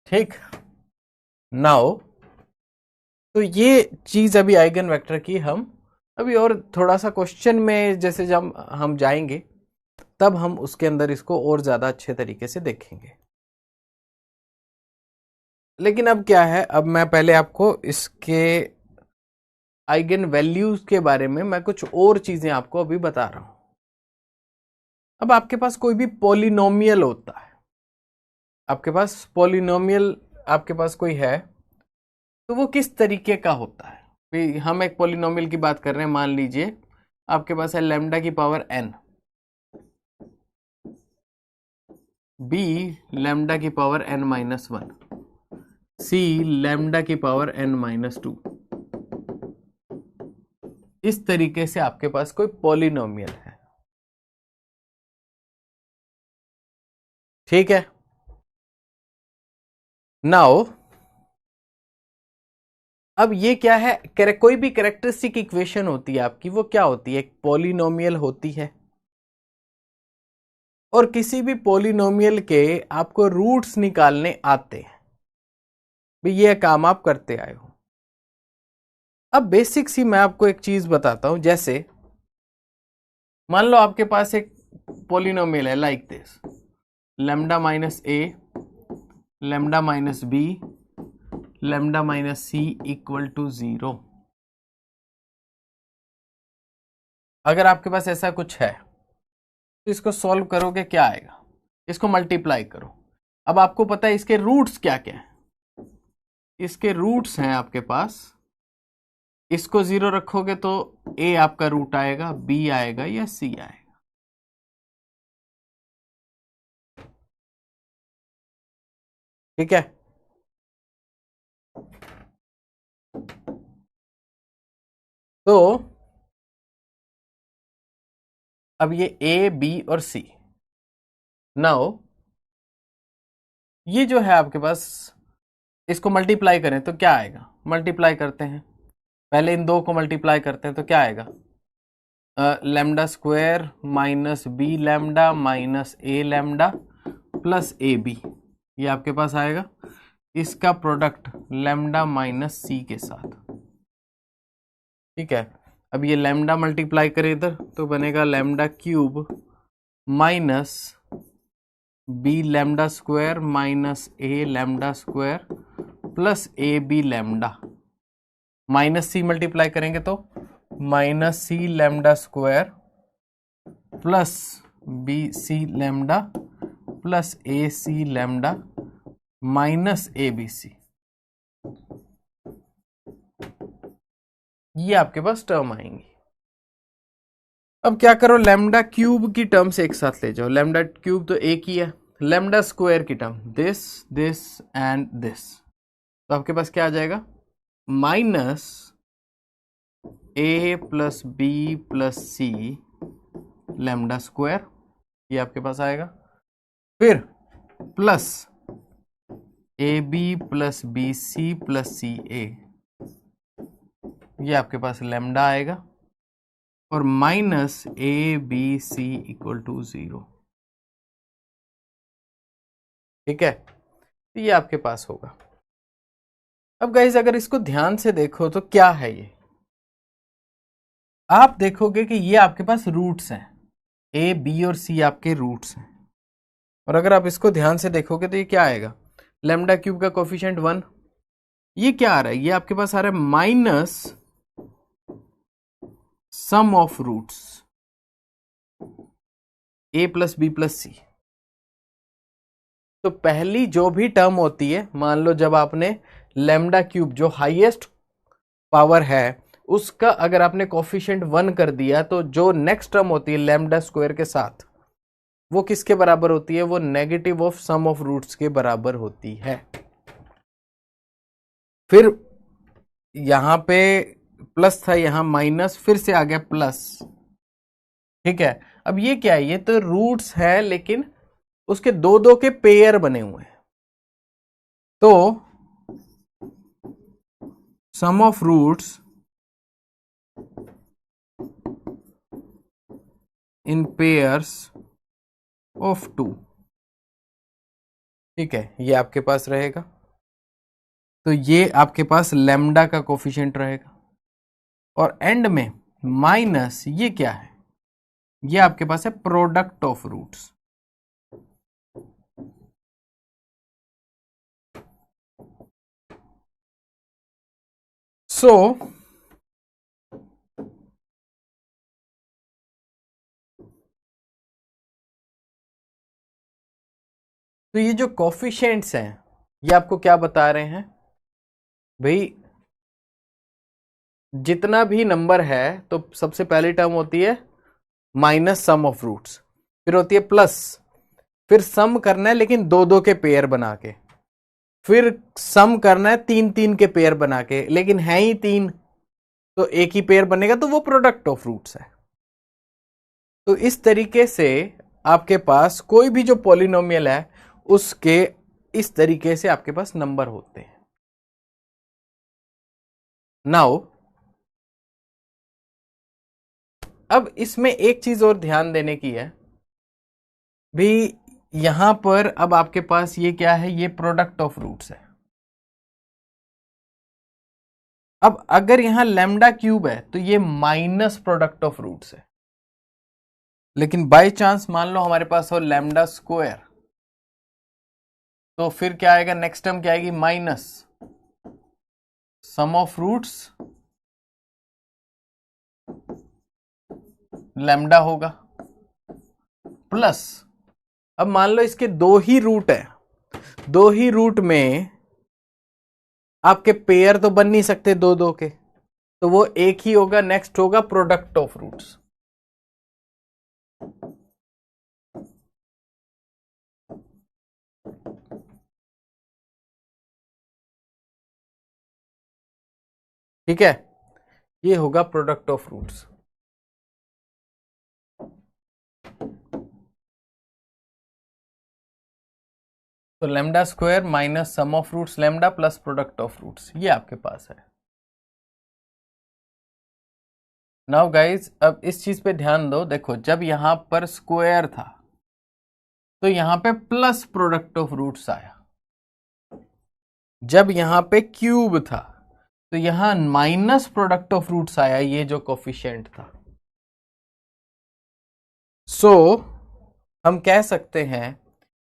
A: ठीक, नाउ तो ये चीज अभी आइगन वेक्टर की हम अभी और थोड़ा सा क्वेश्चन में जैसे जब हम जाएंगे तब हम उसके अंदर इसको और ज्यादा अच्छे तरीके से देखेंगे। लेकिन अब क्या है, अब मैं पहले आपको इसके आइगन वैल्यूज के बारे में मैं कुछ और चीजें आपको अभी बता रहा हूं। अब आपके पास कोई भी पॉलिनोमियल होता है, आपके पास पॉलिनोमियल आपके पास कोई है, तो वो किस तरीके का होता है। हम एक पॉलिनोमियल की बात कर रहे हैं, मान लीजिए आपके पास है लैम्डा की पावर n। बी लैम्डा की पावर n माइनस 1, सी लैम्डा की पावर n माइनस 2। इस तरीके से आपके पास कोई पॉलिनोमियल है, ठीक है। नाउ अब ये क्या है, कोई भी कैरेक्टरिस्टिक इक्वेशन होती है आपकी, वो क्या होती है, एक पॉलिनोमियल होती है। और किसी भी पॉलिनोमियल के आपको रूट्स निकालने आते हैं, भी ये काम आप करते आए हो। अब बेसिक सी मैं आपको एक चीज बताता हूं, जैसे मान लो आपके पास एक पॉलिनोमियल है like this, lambda minus a, lambda minus b, lambda minus c equal to 0। अगर आपके पास ऐसा कुछ है तो इसको सॉल्व करोगे, क्या आएगा, इसको मल्टीप्लाई करो। अब आपको पता है इसके रूट्स क्या क्या है, इसके रूट्स हैं आपके पास, इसको 0 रखोगे तो ए आपका रूट आएगा, बी आएगा या सी आएगा। ठीक है, तो अब ये ए बी और सी, नाउ ये जो है आपके पास, इसको मल्टीप्लाई करें तो क्या आएगा, मल्टीप्लाई करते हैं, पहले इन दो को मल्टीप्लाई करते हैं तो क्या आएगा, lambda square minus b lambda minus a lambda plus a b, ये आपके पास आएगा। इसका प्रोडक्ट लैम्डा माइनस सी के साथ, ठीक है। अब ये लैम्डा मल्टीप्लाई करें इधर तो बनेगा lambda cube minus b lambda square minus a lambda square plus a b lambda, minus c multiply करेंगे तो minus c lambda square plus b c lambda plus a c lambda minus a b c, ये आपके पास term आएंगी। अब क्या करो, lambda cube की term से एक साथ ले जाओ, लैम्डा क्यूब तो एक ही है, लैम्डा स्क्वायर की term this this and this, तो आपके पास क्या आ जाएगा, minus a plus b plus c lambda square, ये आपके पास आएगा, फिर plus a b plus b c plus c a, ये आपके पास लैम्डा आएगा, और minus a b c equal to 0। ठीक है, तो ये आपके पास होगा। अब गाइस अगर इसको ध्यान से देखो तो क्या है ये, आप देखोगे कि ये आपके पास रूट्स हैं, ए बी और सी आपके रूट्स हैं। और अगर आप इसको ध्यान से देखोगे तो ये क्या आएगा, लैम्डा क्यूब का कोफिशिएंट 1, ये क्या आ रहा है, ये आपके पास आ रहा है minus sum of roots a plus b plus c. तो पहली जो भी टर्म होती है, मान लो जब आपने लैम्डा क्यूब जो हाईएस्ट पावर है उसका अगर आपने कोफिशिएंट 1 कर दिया, तो जो नेक्स्ट टर्म होती है लैम्डा स्क्वायर के साथ, वो किसके बराबर होती है, वो negative of sum of roots के बराबर होती है। फिर यहां पे प्लस था, यहां माइनस, फिर से आ गया प्लस। ठीक है, अब ये क्या है, ये तो रूट्स है लेकिन उसके दो दो के पेयर बने हुए हैं, तो sum of roots in pairs of 2, ठीक है, ये आपके पास रहेगा। तो ये आपके पास लैम्डा का कोफिशिएंट रहेगा, और एंड में माइनस ये क्या है, ये आपके पास है प्रोडक्ट ऑफ रूट्स। सो तो ये जो कोफिशिएंट्स हैं ये आपको क्या बता रहे हैं भाई, जितना भी नंबर है तो सबसे पहली टर्म होती है माइनस सम ऑफ रूट्स, फिर होती है प्लस, फिर सम करना है लेकिन दो दो के पेयर बना के, फिर सम करना है तीन तीन के पेयर बना के, लेकिन है ही तीन तो एक ही पेयर बनेगा, तो वो प्रोडक्ट ऑफ रूट्स है। तो इस तरीके से आपके पास कोई भी जो पॉलिनोमियल है उसके इस तरीके से आपके पास नंबर होते हैं। नाउ अब इसमें एक चीज और ध्यान देने की है भी, यहां पर अब आपके पास ये क्या है, ये प्रोडक्ट ऑफ रूट्स है। अब अगर यहां लैम्डा क्यूब है तो ये माइनस प्रोडक्ट ऑफ रूट्स है, लेकिन बाय चांस मान लो हमारे पास हो लैम्डा स्क्वायर, तो फिर क्या आएगा, नेक्स्ट टर्म क्या आएगी, minus sum of roots lambda होगा, प्लस अब मान लो इसके दो ही रूट है, दो ही रूट में आपके पेयर तो बन नहीं सकते दो दो के, तो वो एक ही होगा, नेक्स्ट होगा प्रोडक्ट ऑफ रूट्स। ठीक है, ये होगा प्रोडक्ट ऑफ रूट्स। तो lambda square minus sum of roots lambda plus product of roots, ये आपके पास है। नाउ गाइज अब इस चीज पे ध्यान दो, देखो जब यहां पर स्क्वायर था तो यहां पे प्लस प्रोडक्ट ऑफ रूट्स आया, जब यहां पे क्यूब था तो यहां माइनस प्रोडक्ट ऑफ रूट्स आया, ये जो कोफिशिएंट था। सो हम कह सकते हैं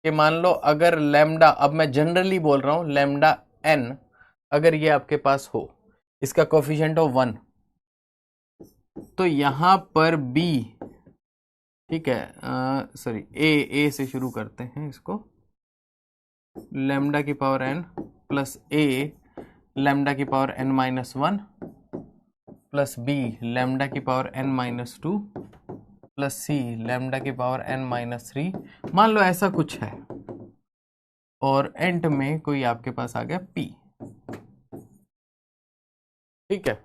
A: कि मान लो अगर लैम्डा, अब मैं जनरली बोल रहा हूं, लैम्डा एन अगर ये आपके पास हो, इसका कोफिशिएंट हो 1, तो यहां पर बी, ठीक है, सॉरी ए से शुरू करते हैं इसको, लैम्डा की power n plus a lambda की power n minus 1 plus b lambda की power n minus 2 plus c lambda की पावर एन माइनस 3, मान लो ऐसा कुछ है, और एंड में कोई आपके पास आ गया पी। ठीक है,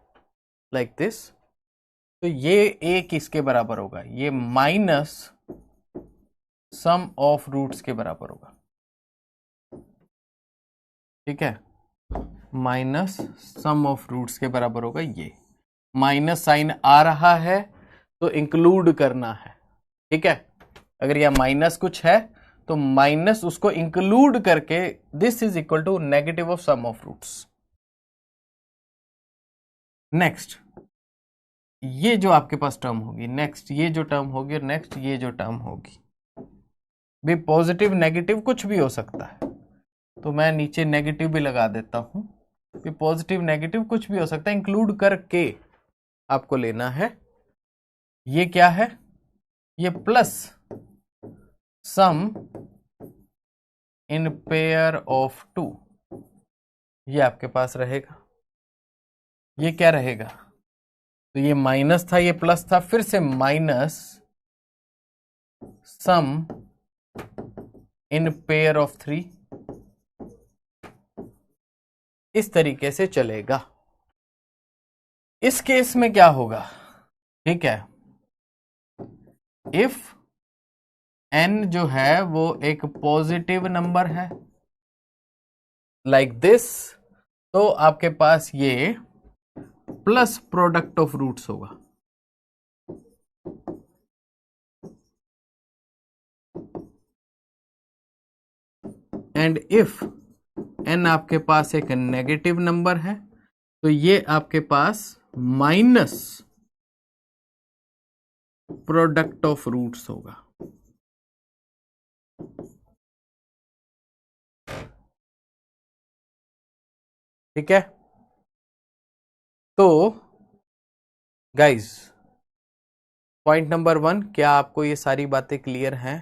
A: लाइक दिस। तो ये ए किसके बराबर होगा, ये माइनस सम ऑफ रूट्स के बराबर होगा। ठीक है, माइनस सम ऑफ रूट्स के बराबर होगा, ये माइनस साइन आ रहा है तो इंक्लूड करना है। ठीक है, अगर यह माइनस कुछ है तो माइनस उसको इंक्लूड करके this is equal to negative of sum of roots. Next ये जो आपके पास टर्म होगी, नेक्स्ट ये जो टर्म होगी, और नेक्स्ट ये जो टर्म होगी, भी पॉजिटिव नेगेटिव कुछ भी हो सकता है, तो मैं नीचे नेगेटिव भी लगा देता हूं, भी पॉजिटिव नेगेटिव कुछ भी हो सकता है, इंक्लूड करके आपको लेना है। ये क्या है, ये plus sum in pair of 2, ये आपके पास रहेगा। ये क्या रहेगा, तो ये माइनस था, ये प्लस था, फिर से minus sum in pair of 3, इस तरीके से चलेगा। इस केस में क्या होगा, ठीक है, इफ n जो है वो एक पॉजिटिव नंबर है लाइक दिस, तो आपके पास ये प्लस प्रोडक्ट ऑफ रूट्स होगा। एंड इफ n आपके पास एक नेगेटिव नंबर है तो ये आपके पास माइनस प्रोडक्ट ऑफ रूट्स होगा। ठीक है, तो गाइस पॉइंट नंबर 1, क्या आपको ये सारी बातें क्लियर हैं?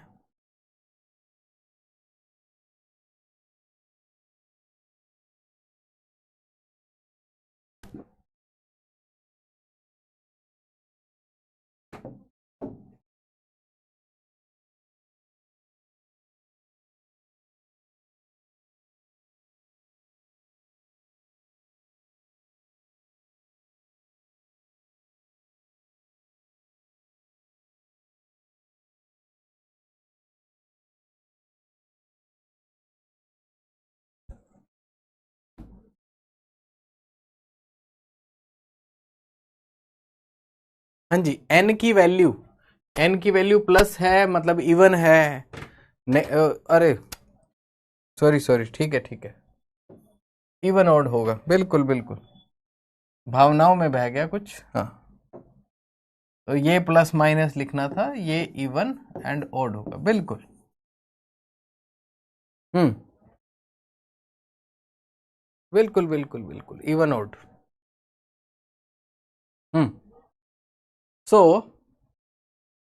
A: हाँ जी, एन की वैल्यू प्लस है मतलब इवन है। अरे सॉरी, ठीक है, इवन ऑड होगा, बिल्कुल बिल्कुल, भावनाओं में बह गया कुछ। हाँ, तो ये प्लस माइनस लिखना था, ये इवन एंड ऑड होगा, बिल्कुल। हम्म, बिल्कुल बिल्कुल बिल्कुल, इवन ऑड। हम्म, सो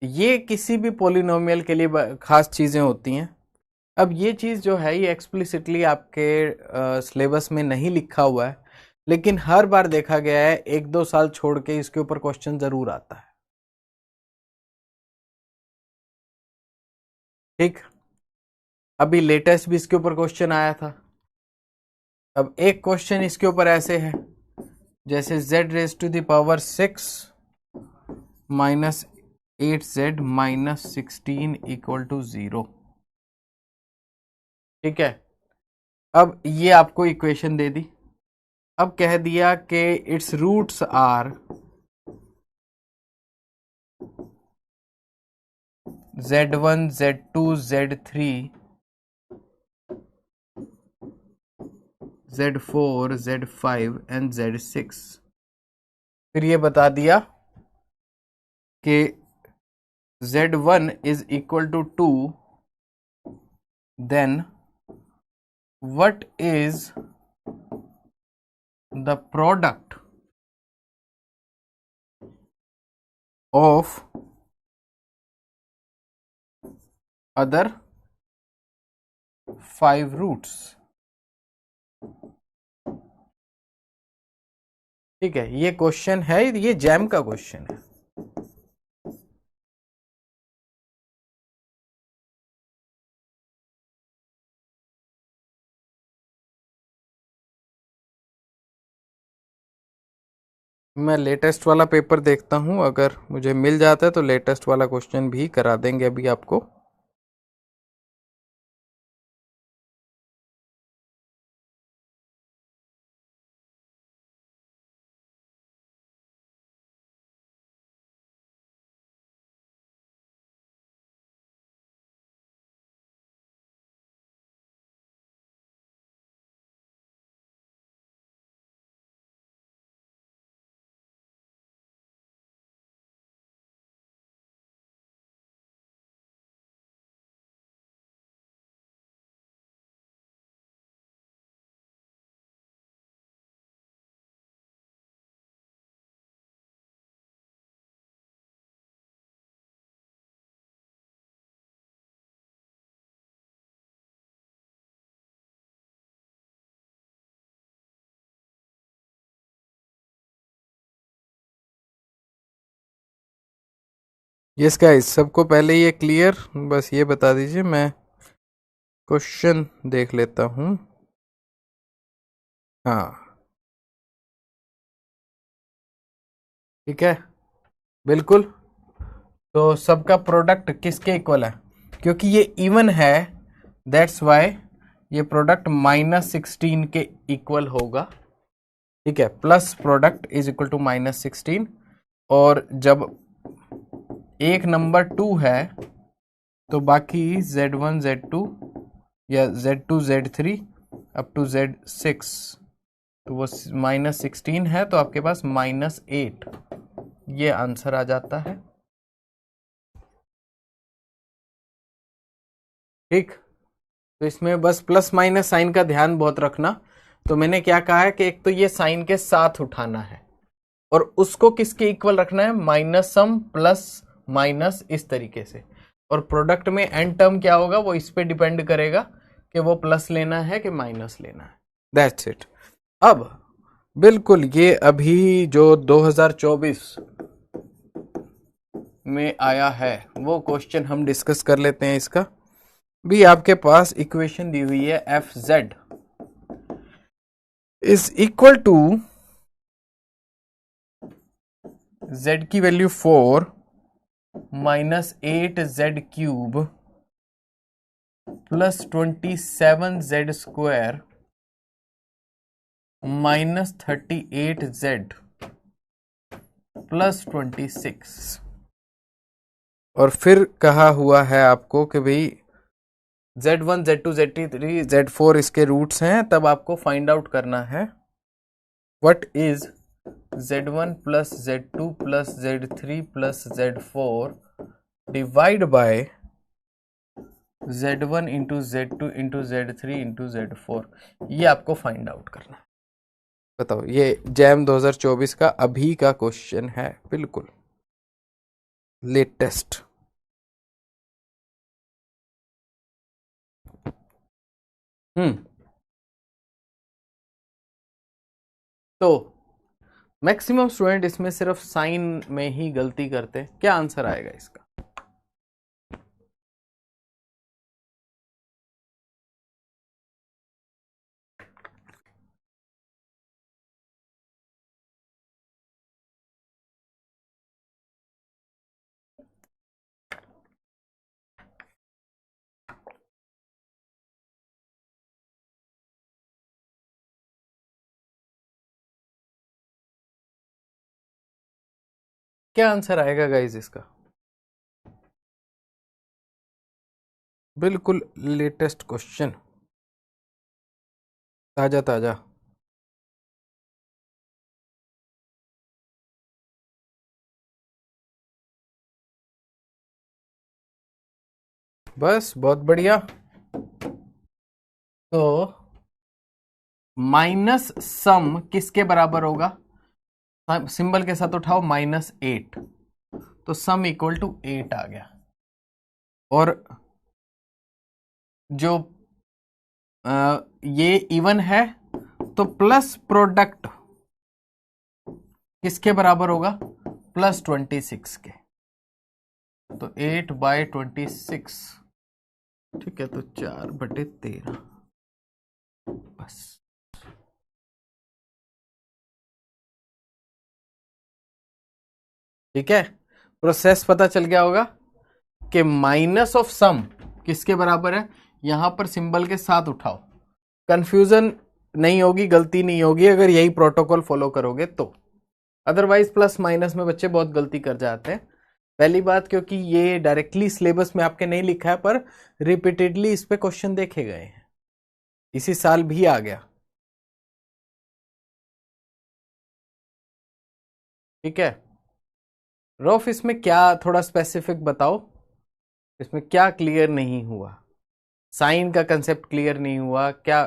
A: ये किसी भी पॉलिनोमियल के लिए खास चीजें होती हैं। अब ये चीज जो है ये एक्सप्लिसिटली आपके सिलेबस में नहीं लिखा हुआ है, लेकिन हर बार देखा गया है 1-2 साल छोड़ के इसके ऊपर क्वेश्चन जरूर आता है। ठीक, अभी लेटेस्ट भी इसके ऊपर क्वेश्चन आया था। अब एक क्वेश्चन इसके ऊपर ऐसे है, जैसे z⁻⁶ -8z-16 = 0। ठीक है, अब ये आपको इक्वेशन दे दी। अब कह दिया कि its roots are z1, z2, z3, z4, z5 and z6। फिर ये बता दिया कि z1 is equal to 2, then what is the product of other 5 roots। ठीक है, ये क्वेश्चन है, ये जैम का क्वेश्चन है। मैं लेटेस्ट वाला पेपर देखता हूं, अगर मुझे मिल जाता है तो लेटेस्ट वाला क्वेश्चन भी करा देंगे अभी आपको। यस गाइस, सबको पहले ये क्लियर, बस ये बता दीजिए, मैं क्वेश्चन देख लेता हूं। हाँ, ठीक है, बिल्कुल। तो सबका प्रोडक्ट किसके इक्वल है? क्योंकि ये इवन है, दैट्स वाई ये प्रोडक्ट -16 के इक्वल होगा। ठीक है, plus product is equal to -16। और जब एक नंबर 2 है तो बाकी z1 z2 या z2 z3 up to z6, तो वो -16 है, तो आपके पास -8, ये आंसर आ जाता है। ठीक, तो इसमें बस प्लस माइनस साइन का ध्यान बहुत रखना। तो मैंने क्या कहा है कि एक तो ये साइन के साथ उठाना है और उसको किसके इक्वल रखना है, माइनस सम प्लस माइनस, इस तरीके से। और प्रोडक्ट में एंड टर्म क्या होगा वो इस पे डिपेंड करेगा कि वो प्लस लेना है कि माइनस लेना है। That's it. अब बिल्कुल ये अभी जो 2024 में आया है वो क्वेश्चन हम डिस्कस कर लेते हैं। इसका भी आपके पास इक्वेशन दी हुई है, F Z is equal to z की value 4 -8z³ plus 27z² -38z plus 26। और फिर कहा हुआ है आपको कि भाई Z1 Z2 Z3 Z4 इसके रूट्स हैं, तब आपको फाइंड आउट करना है what is Z1 plus Z2 plus Z3 plus Z4 divide by Z1 into Z2 into Z3 into Z4। ये आपको फाइंड आउट करना है। बताओ, ये जैम 2024 का अभी का क्वेश्चन है, बिल्कुल लेटेस्ट। तो मैक्सिमम स्टूडेंट इसमें सिर्फ साइन में ही गलती करते। क्या आंसर आएगा इसका? क्या आंसर आएगा गाइस इसका? बिल्कुल लेटेस्ट क्वेश्चन, ताजा ताजा। बस बहुत बढ़िया। तो माइनस सम किसके बराबर होगा? सिंबल के साथ उठाओ, -8, तो सम इक्वल टू 8 आ गया। और जो ये इवन है तो प्लस प्रोडक्ट किसके बराबर होगा? प्लस 26 के। तो 8/26, ठीक है, तो 4/13 बस। ठीक है, प्रोसेस पता चल गया होगा कि माइनस ऑफ सम किसके बराबर है। यहां पर सिंबल के साथ उठाओ, कंफ्यूजन नहीं होगी, गलती नहीं होगी अगर यही प्रोटोकॉल फॉलो करोगे तो। अदरवाइज प्लस माइनस में बच्चे बहुत गलती कर जाते हैं। पहली बात, क्योंकि ये डायरेक्टली सिलेबस में आपके नहीं लिखा है, पर रिपीटेडली इस पे क्वेश्चन देखे गए हैं, इसी साल भी आ गया। ठीक है, रॉफ इसमें क्या थोड़ा स्पेसिफिक बताओ, इसमें क्या क्लियर नहीं हुआ? साइन का कंसेप्ट क्लियर नहीं हुआ क्या?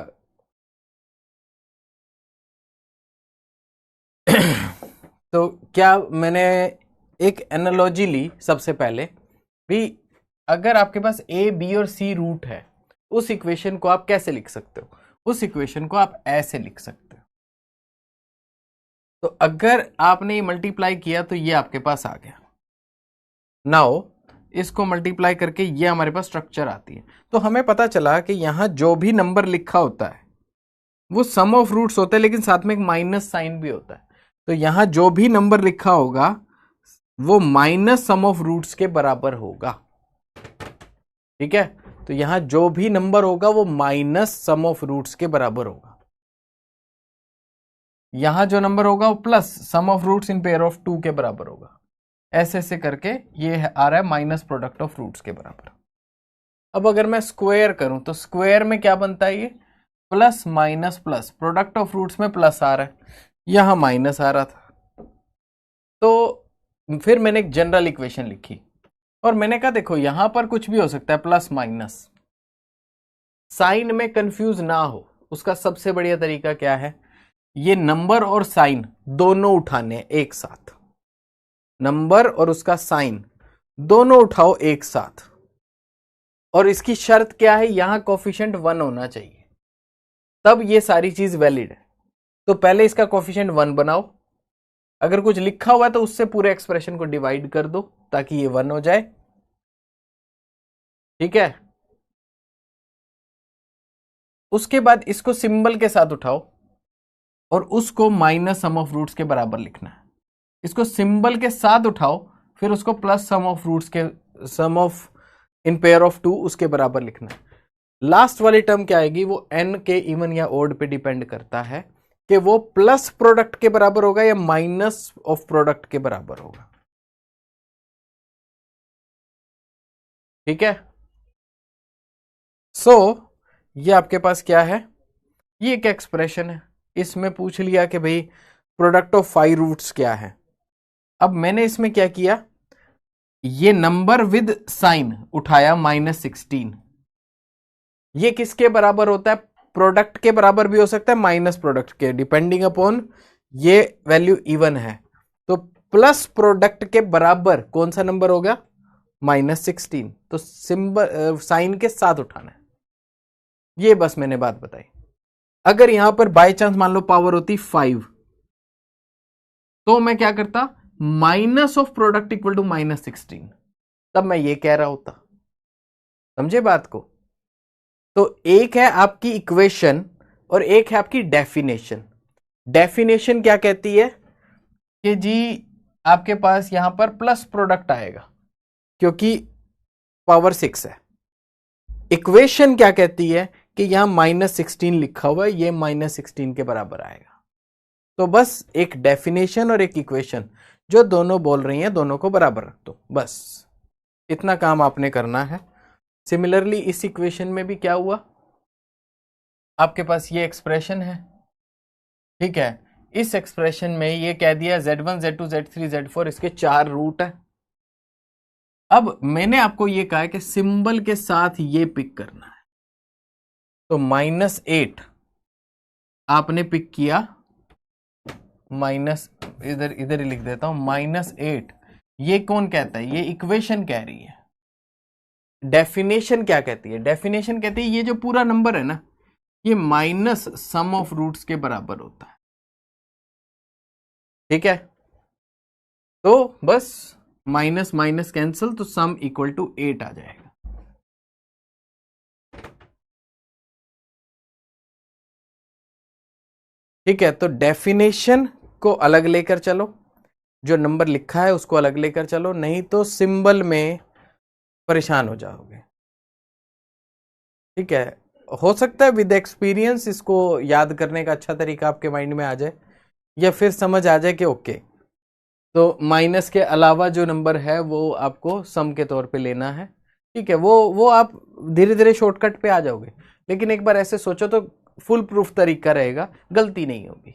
A: तो क्या मैंने एक एनालॉजी ली सबसे पहले भी, अगर आपके पास ए बी और सी रूट है, उस इक्वेशन को आप कैसे लिख सकते हो? उस इक्वेशन को आप ऐसे लिख सकते हो। तो अगर आपने ये मल्टीप्लाई किया तो ये आपके पास आ गया। नाउ इसको मल्टीप्लाई करके ये हमारे पास स्ट्रक्चर आती है। तो हमें पता चला कि यहां जो भी नंबर लिखा होता है वो सम ऑफ रूट्स होते हैं, लेकिन साथ में एक माइनस साइन भी होता है। तो यहां जो भी नंबर लिखा होगा वो माइनस सम ऑफ रूट्स के बराबर होगा। ठीक है, तो यहां जो भी नंबर होगा वो माइनस सम ऑफ रूट्स के बराबर होगा। यहां जो नंबर होगा वो plus sum of roots in pair of 2 के बराबर होगा। ऐसे ऐसे करके ये आ रहा है माइनस प्रोडक्ट ऑफ रूट्स के बराबर। अब अगर मैं स्क्वायर करूं तो स्क्वायर में क्या बनता है? ये plus minus plus, product of roots में प्लस आ रहा है, यहां माइनस आ रहा था। तो फिर मैंने एक जनरल इक्वेशन लिखी और मैंने कहा देखो यहां पर कुछ भी हो सकता है, प्लस माइनस। साइन में कंफ्यूज ना हो उसका सबसे बढ़िया तरीका क्या है? ये नंबर और साइन दोनों उठाने एक साथ, नंबर और उसका साइन दोनों उठाओ एक साथ। और इसकी शर्त क्या है? यहां कोफिशिएंट 1 होना चाहिए, तब ये सारी चीज वैलिड है। तो पहले इसका कोफिशिएंट 1 बनाओ, अगर कुछ लिखा हुआ है तो उससे पूरे एक्सप्रेशन को डिवाइड कर दो ताकि ये 1 हो जाए। ठीक है, उसके बाद इसको सिंबल के साथ उठाओ और उसको माइनस सम ऑफ रूट्स के बराबर लिखना है। इसको सिंबल के साथ उठाओ, फिर उसको प्लस सम ऑफ रूट्स के, सम ऑफ इन पेयर ऑफ 2 उसके बराबर लिखना है। लास्ट वाली टर्म क्या आएगी? वो n के इवन या ओड पे डिपेंड करता है कि वो प्लस प्रोडक्ट के बराबर होगा या माइनस ऑफ प्रोडक्ट के बराबर होगा। ठीक है, सो ये आपके पास क्या है, ये एक एक्सप्रेशन है। इसमें पूछ लिया कि भाई प्रोडक्ट ऑफ 5 रूट्स क्या है। अब मैंने इसमें क्या किया, ये नंबर विद साइन उठाया -16। ये किसके बराबर होता है, प्रोडक्ट के बराबर भी हो सकता है, माइनस प्रोडक्ट के, डिपेंडिंग अपॉन ये वैल्यू इवन है। तो प्लस प्रोडक्ट के बराबर कौन सा नंबर होगा, -16। तो सिंबल साइन के साथ उठाना है, ये बस मैंने बात बताई। अगर यहां पर बाय चांस मान लो पावर होती 5, तो मैं क्या करता, minus of product equal to -16, तब मैं ये कह रहा होता। समझे बात को। तो एक है आपकी इक्वेशन और एक है आपकी डेफिनेशन। डेफिनेशन क्या कहती है कि जी आपके पास यहां पर प्लस प्रोडक्ट आएगा क्योंकि पावर 6 है। इक्वेशन क्या कहती है कि यहां -16 लिखा हुआ है, ये -16 के बराबर आएगा। तो बस एक डेफिनेशन और एक इक्वेशन जो दोनों बोल रही हैं, दोनों को बराबर रख दो, बस इतना काम आपने करना है। सिमिलरली इस इक्वेशन में भी क्या हुआ, आपके पास ये एक्सप्रेशन है, ठीक है। इस एक्सप्रेशन में ये कह दिया Z1 Z2 Z3 Z4 इसके 4 रूट है। अब मैंने आपको ये कहा है कि सिंबल के साथ ये पिक करना है। तो -8 आपने पिक किया, माइनस इधर ही लिख देता हूं, -8 ये कौन कहता है, ये इक्वेशन कह रही है। डेफिनेशन क्या कहती है, डेफिनेशन कहती है ये जो पूरा नंबर है ना, ये माइनस सम ऑफ रूट्स के बराबर होता है। ठीक है, तो बस माइनस माइनस कैंसिल, तो सम इक्वल टू 8 आ जाएगा। ठीक है, तो डेफिनेशन को अलग लेकर चलो, जो नंबर लिखा है उसको अलग लेकर चलो, नहीं तो सिंबल में परेशान हो जाओगे। ठीक है, हो सकता है विद एक्सपीरियंस इसको याद करने का अच्छा तरीका आपके माइंड में आ जाए, या फिर समझ आ जाए कि ओके, तो माइनस के अलावा जो नंबर है वो आपको सम के तौर पे लेना है। ठीक है, वो आप धीरे धीरे शॉर्टकट पे आ जाओगे, लेकिन एक बार ऐसे सोचो तो फुल प्रूफ तरीका रहेगा, गलती नहीं होगी।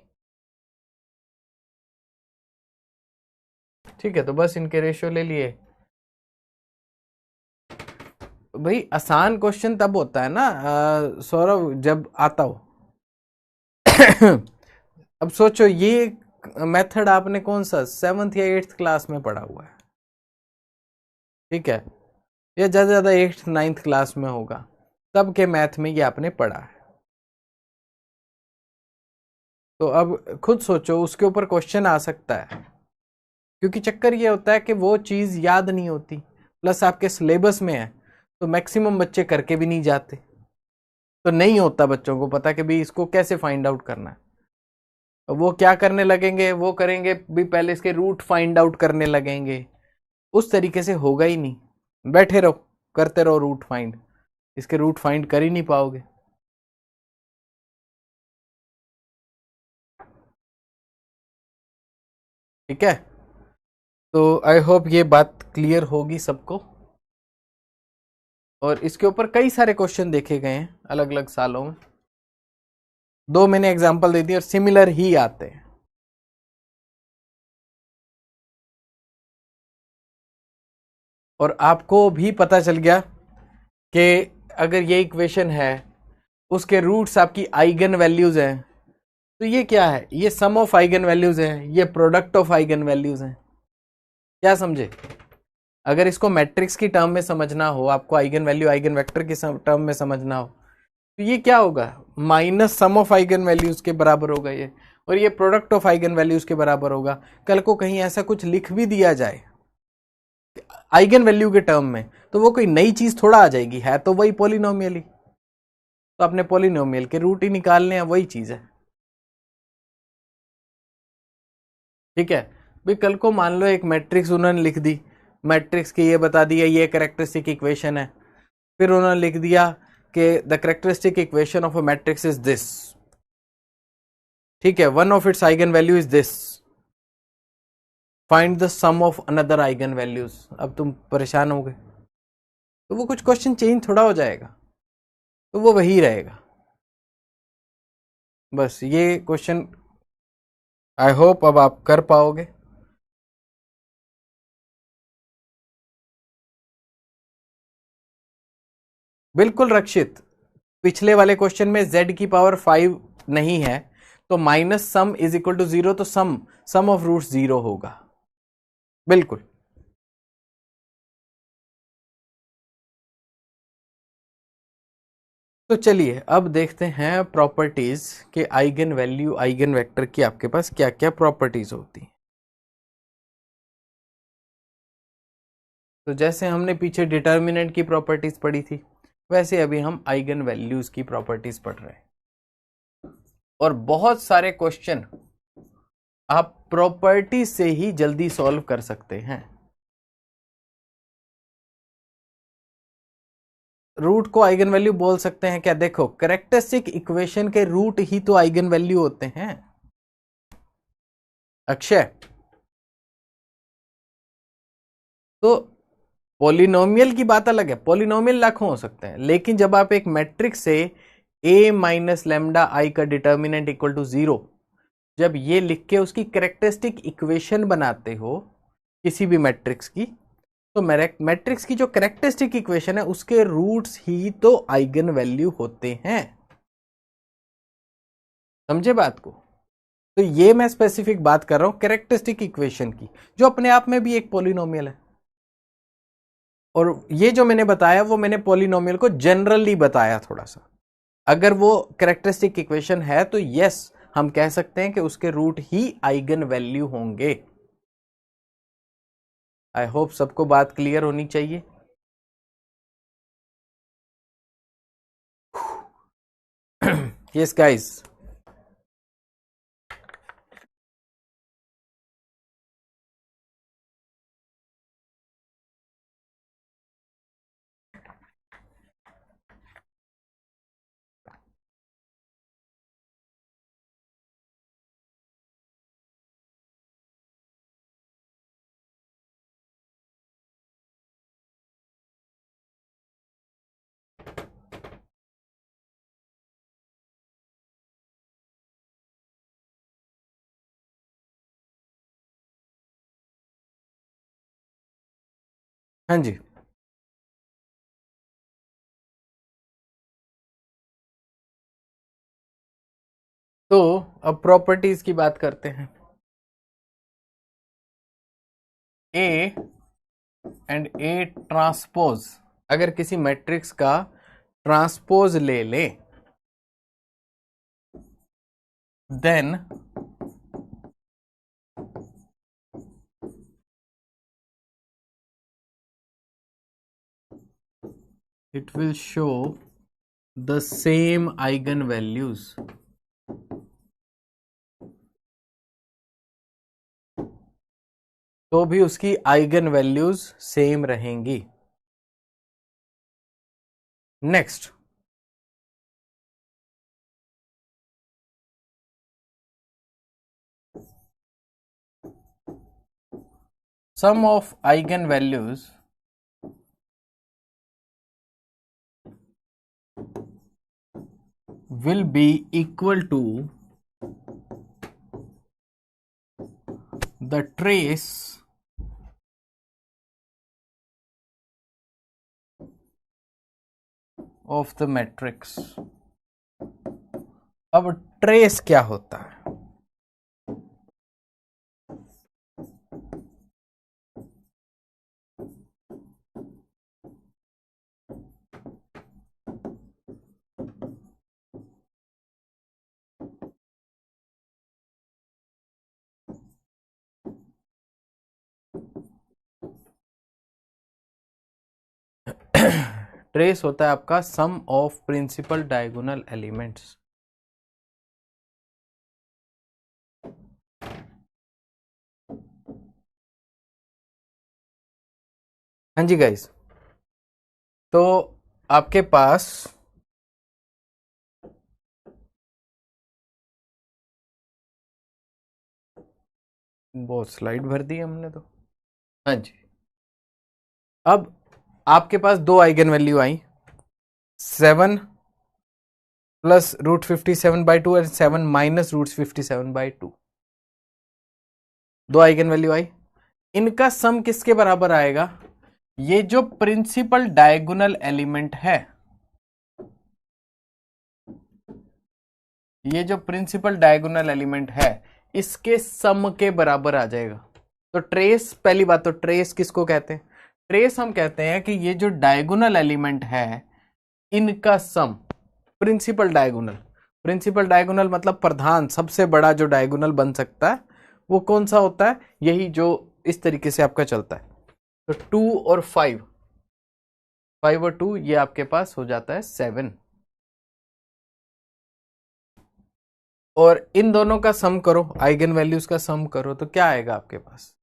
A: ठीक है, तो बस इनके रेशियो ले लिए। भाई आसान क्वेश्चन तब होता है ना सौरभ, जब आता हो। अब सोचो ये मेथड आपने कौन सा 7th या 8th क्लास में पढ़ा हुआ है, ठीक है, या ज्यादा ज्यादा 8th 9th क्लास में होगा, तब के मैथ में ये आपने पढ़ा है। तो अब खुद सोचो उसके ऊपर क्वेश्चन आ सकता है, क्योंकि चक्कर ये होता है कि वो चीज याद नहीं होती, प्लस आपके सिलेबस में है, तो मैक्सिमम बच्चे करके भी नहीं जाते, तो नहीं होता बच्चों को पता कि भाई इसको कैसे फाइंड आउट करना है। वो क्या करने लगेंगे, वो करेंगे भी पहले इसके रूट फाइंड आउट करने लगेंगे, उस तरीके से होगा ही नहीं। बैठे रहो करते रहो रूट फाइंड, इसके रूट फाइंड कर ही नहीं पाओगे। ठीक है, तो आई होप ये बात क्लियर होगी सबको। और इसके ऊपर कई सारे क्वेश्चन देखे गए हैं अलग अलग सालों में, 2 मैंने एग्जांपल दे दिए और सिमिलर ही आते हैं। और आपको भी पता चल गया कि अगर ये इक्वेशन है उसके रूट्स आपकी आइगन वैल्यूज हैं, तो ये क्या है, ये सम ऑफ आइगन वैल्यूज है, ये प्रोडक्ट ऑफ आइगन वैल्यूज हैं। क्या समझे, अगर इसको मैट्रिक्स की टर्म में समझना हो, आपको आइगन वैल्यू आइगन वेक्टर की टर्म में समझना हो, तो ये क्या होगा, minus sum of eigen values के बराबर होगा ये, और ये प्रोडक्ट ऑफ आइगन वैल्यूज के बराबर होगा। कल को कहीं ऐसा कुछ लिख भी दिया जाए आइगन वैल्यू के टर्म में, तो वो कोई नई चीज थोड़ा आ जाएगी, है तो वही पॉलिनोमियल ही, तो अपने पॉलिनोमियल के रूट ही निकालने हैं, वही चीज है। ठीक है, भी कल को मान लो एक मैट्रिक्स उन्होंने लिख दी, मैट्रिक्स की ये बता दिया ये कैरेक्टरिस्टिक इक्वेशन है, फिर उन्होंने लिख दिया कि the characteristic equation of a matrix is this, ठीक है, one of its eigen value is this, find the sum of another eigen values. अब तुम परेशान हो गए तो वो कुछ क्वेश्चन चेंज थोड़ा हो जाएगा, तो वो वही रहेगा। बस ये क्वेश्चन आई होप अब आप कर पाओगे। बिल्कुल रक्षित, पिछले वाले क्वेश्चन में z की पावर 5 नहीं है, तो minus sum is equal to 0, तो सम ऑफ रूट 0 होगा। बिल्कुल। तो चलिए अब देखते हैं प्रॉपर्टीज के आइगन वैल्यू आइगन वेक्टर की आपके पास क्या क्या प्रॉपर्टीज होती हैं। तो जैसे हमने पीछे डिटर्मिनेंट की प्रॉपर्टीज पढ़ी थी, वैसे अभी हम आइगन वैल्यूज की प्रॉपर्टीज पढ़ रहे हैं। और बहुत सारे क्वेश्चन आप प्रॉपर्टी से ही जल्दी सॉल्व कर सकते हैं। रूट को आइगन वैल्यू बोल सकते हैं क्या? देखो, कैरेक्टरिस्टिक इक्वेशन के रूट ही तो आइगन वैल्यू होते हैं अक्षय। तो पॉलिनोमियल की बात अलग है, पॉलिनोमियल लाखों हो सकते हैं, लेकिन जब आप एक मैट्रिक्स से a माइनस लेमडा आई का डिटर्मिनेंट इक्वल टू 0 जब ये लिख के उसकी कैरेक्टरिस्टिक इक्वेशन बनाते हो किसी भी मैट्रिक्स की, तो मैट्रिक्स की जो कैरेक्टरिस्टिक इक्वेशन है उसके रूट्स ही तो आइगन वैल्यू होते हैं। समझे बात को? तो ये मैं स्पेसिफिक बात कर रहा हूं कैरेक्टरिस्टिक इक्वेशन की, जो अपने आप में भी एक पॉलिनोमियल है। और ये जो मैंने बताया वो मैंने पॉलिनोमियल को जनरली बताया थोड़ा सा। अगर वो कैरेक्टरिस्टिक इक्वेशन है तो यस, हम कह सकते हैं कि उसके रूट ही आइगन वैल्यू होंगे। आई होप सबको बात क्लियर होनी चाहिए। Yes guys. हाँ जी। तो अब प्रॉपर्टीज की बात करते हैं। ए एंड ए ट्रांसपोज, अगर किसी मैट्रिक्स का ट्रांसपोज ले ले, then it will show the same eigenvalues। तो भी उसकी आइगन वैल्यूज सेम रहेंगी। Next, sum of eigenvalues will be equal to the trace of the matrix। अब ट्रेस क्या होता है? ट्रेस होता है आपका सम ऑफ प्रिंसिपल डायगोनल एलिमेंट्स। हाँ जी गाइस। तो आपके पास बहुत स्लाइड भर दी हमने तो। हाँ जी, अब आपके पास दो आइगन वैल्यू आई, 7 प्लस √57/2 और 7 माइनस √57/2, दो आइगन वैल्यू आई। इनका सम किसके बराबर आएगा? ये जो प्रिंसिपल डायगोनल एलिमेंट है, ये जो प्रिंसिपल डायगोनल एलिमेंट है, इसके सम के बराबर आ जाएगा। तो ट्रेस, पहली बात तो ट्रेस किसको कहते हैं? ट्रेस हम कहते हैं कि ये जो डायगोनल एलिमेंट है इनका सम, प्रिंसिपल डायगोनल। प्रिंसिपल डायगोनल मतलब प्रधान, सबसे बड़ा जो डायगोनल बन सकता है वो कौन सा होता है? यही जो इस तरीके से आपका चलता है। तो 2 और 5, 5 और 2, ये आपके पास हो जाता है 7। और इन दोनों का सम करो, आइगन वैल्यूज का सम करो, तो क्या आएगा आपके पास?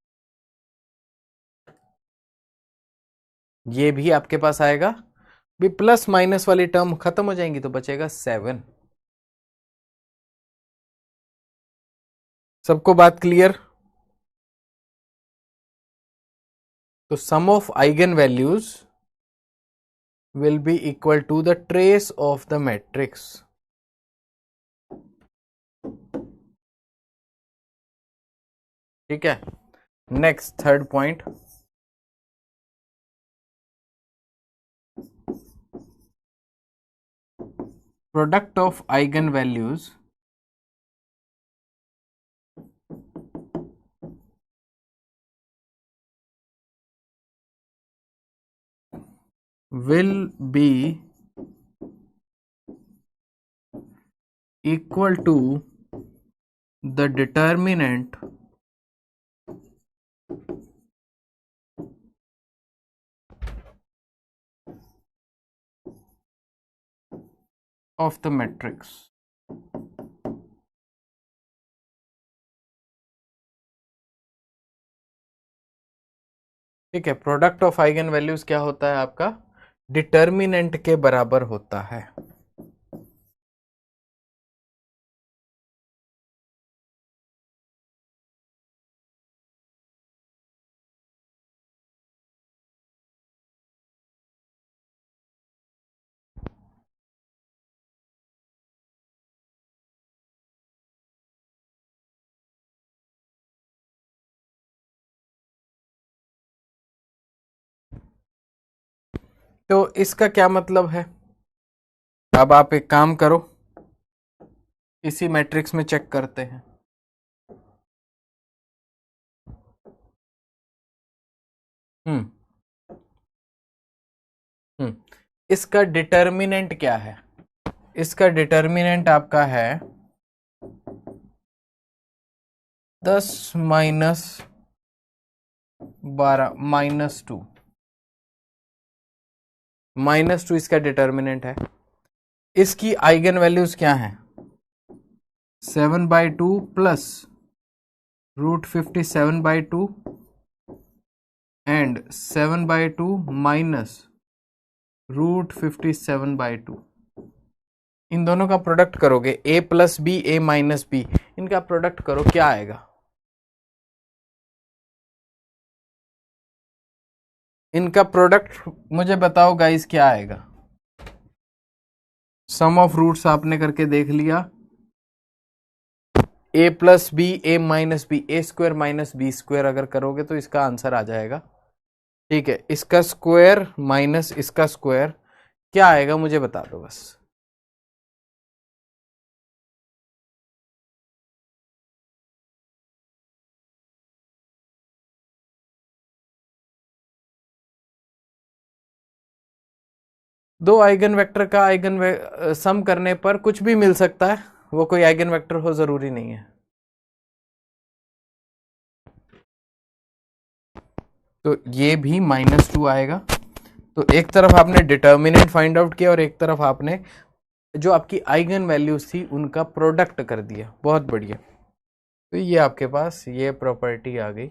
A: ये भी आपके पास आएगा भी, प्लस माइनस वाली टर्म खत्म हो जाएंगी तो बचेगा 7। सबको बात क्लियर? तो sum of eigen values will be equal to the trace of the matrix. ठीक है, next third point, product of eigen values will be equal to the determinant of the matrix. ठीक है, प्रोडक्ट ऑफ आइगन वैल्यूज क्या होता है आपका? Determinant के बराबर होता है। तो इसका क्या मतलब है? अब आप एक काम करो, इसी मैट्रिक्स में चेक करते हैं। हम्म इसका डिटर्मिनेंट क्या है? इसका डिटर्मिनेंट आपका है 10 माइनस 12 -2, -2 इसका डिटर्मिनेंट है। इसकी आइगन वैल्यूज क्या है? 7/2 प्लस √57/2 एंड 7/2 माइनस √57/2। इन दोनों का प्रोडक्ट करोगे, a plus b, a minus b, इनका प्रोडक्ट करो, क्या आएगा? इनका प्रोडक्ट मुझे बताओ गाइस, क्या आएगा? सम ऑफ रूट्स आपने करके देख लिया, a plus b, a minus b, a square minus b square अगर करोगे तो इसका आंसर आ जाएगा। ठीक है, इसका स्क्वायर माइनस इसका स्क्वायर क्या आएगा मुझे बता दो बस। दो आइगन वेक्टर का सम करने पर कुछ भी मिल सकता है, वो कोई आइगन वेक्टर हो जरूरी नहीं है। तो ये भी -2 आएगा। तो एक तरफ आपने डिटर्मिनेंट फाइंड आउट किया और एक तरफ आपने जो आपकी आइगन वैल्यूज थी उनका प्रोडक्ट कर दिया। बहुत बढ़िया। तो ये आपके पास ये प्रॉपर्टी आ गई।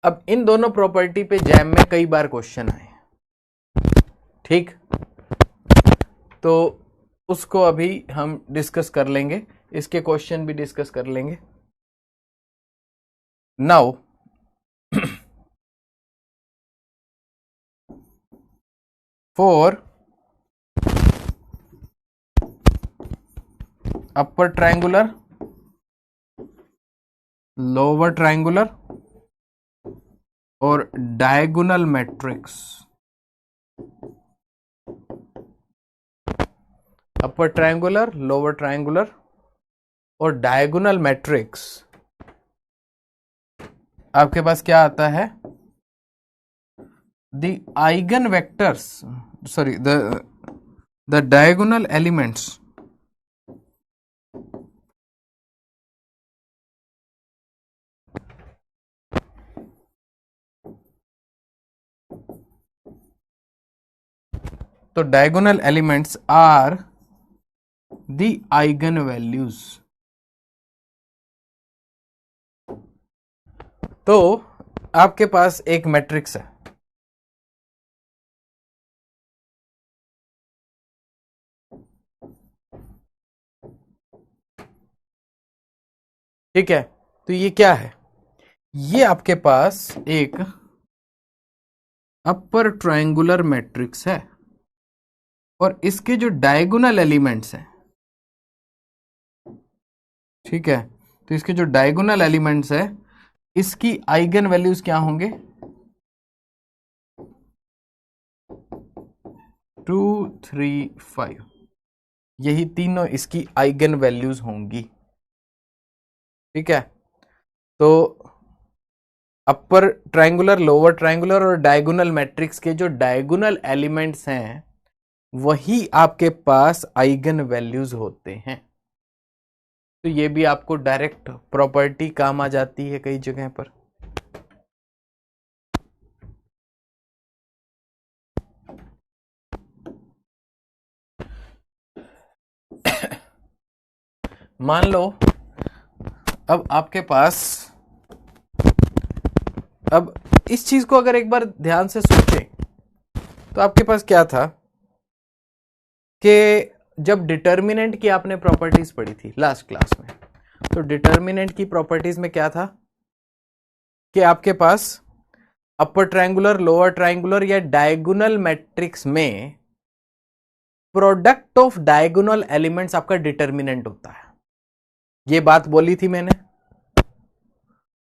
A: अब इन दोनों प्रॉपर्टी पे जैम में कई बार क्वेश्चन आए, ठीक, तो उसको अभी हम डिस्कस कर लेंगे। इसके क्वेश्चन भी डिस्कस कर लेंगे। Now for upper triangular, lower triangular और diagonal matrix, upper triangular, lower triangular और डायगोनल मैट्रिक्स, आपके पास क्या आता है? The eigen vectors, sorry, the diagonal elements तो diagonal elements are the eigen values. तो आपके पास एक मैट्रिक्स है, ठीक है? तो ये क्या है? ये आपके पास एक अपर ट्रायंगुलर मैट्रिक्स है और इसके जो डायगोनल एलिमेंट्स हैं, ठीक है, तो इसके जो डायगोनल एलिमेंट्स है इसकी आइगन वैल्यूज क्या होंगे? 2, 3, 5, यही तीनों इसकी आइगन वैल्यूज होंगी, ठीक है? तो अपर ट्रायंगुलर, लोअर ट्रायंगुलर और डायगोनल मैट्रिक्स के जो डायगोनल एलिमेंट्स हैं वही आपके पास आइगन वैल्यूज होते हैं। तो ये भी आपको डायरेक्ट प्रॉपर्टी काम आ जाती है कई जगह पर। मान लो अब आपके पास, अब इस चीज को अगर एक बार ध्यान से सोचें तो आपके पास क्या था कि जब डिटर्मिनेंट की आपने प्रॉपर्टीज पढ़ी थी लास्ट क्लास में, तो डिटर्मिनेंट की प्रॉपर्टीज में क्या था कि आपके पास अपर ट्रायंगुलर, लोअर ट्रायंगुलर या डायगोनल मैट्रिक्स में प्रोडक्ट ऑफ डायगोनल एलिमेंट्स आपका डिटर्मिनेंट होता है। ये बात बोली थी मैंने।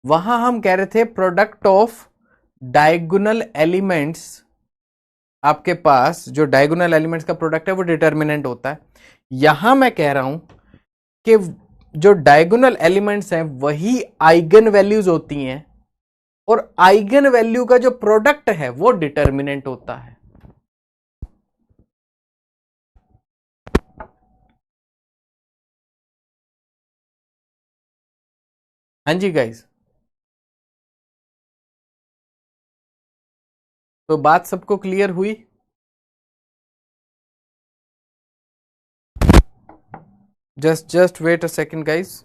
A: वहां हम कह रहे थे प्रोडक्ट ऑफ डायगोनल एलिमेंट्स, आपके पास जो डायगोनल एलिमेंट्स का प्रोडक्ट है वो डिटर्मिनेंट होता है। यहां मैं कह रहा हूं कि जो डायगोनल एलिमेंट्स हैं वही आइगन वैल्यूज होती हैं और आइगन वैल्यू का जो प्रोडक्ट है वो डिटर्मिनेंट होता है। हाँ जी गाइस, तो बात सबको क्लियर हुई? Just wait a second guys.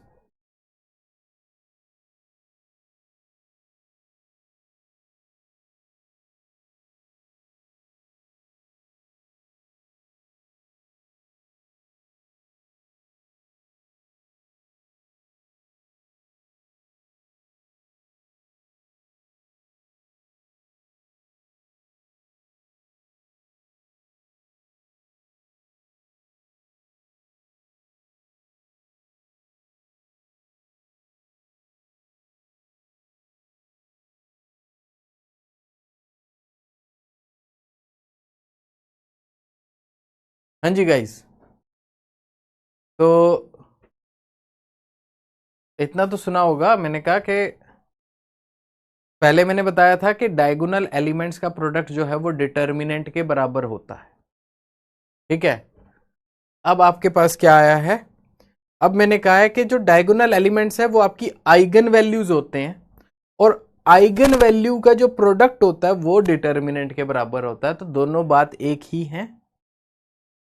A: हाँ जी गाइस, तो इतना तो सुना होगा, मैंने कहा कि पहले मैंने बताया था कि डायगोनल एलिमेंट्स का प्रोडक्ट जो है वो डिटर्मिनेंट के बराबर होता है, ठीक है? अब आपके पास क्या आया है? अब मैंने कहा है कि जो डायगोनल एलिमेंट्स है वो आपकी आइगन वैल्यूज होते हैं और आइगन वैल्यू का जो प्रोडक्ट होता है वो डिटर्मिनेंट के बराबर होता है। तो दोनों बात एक ही है,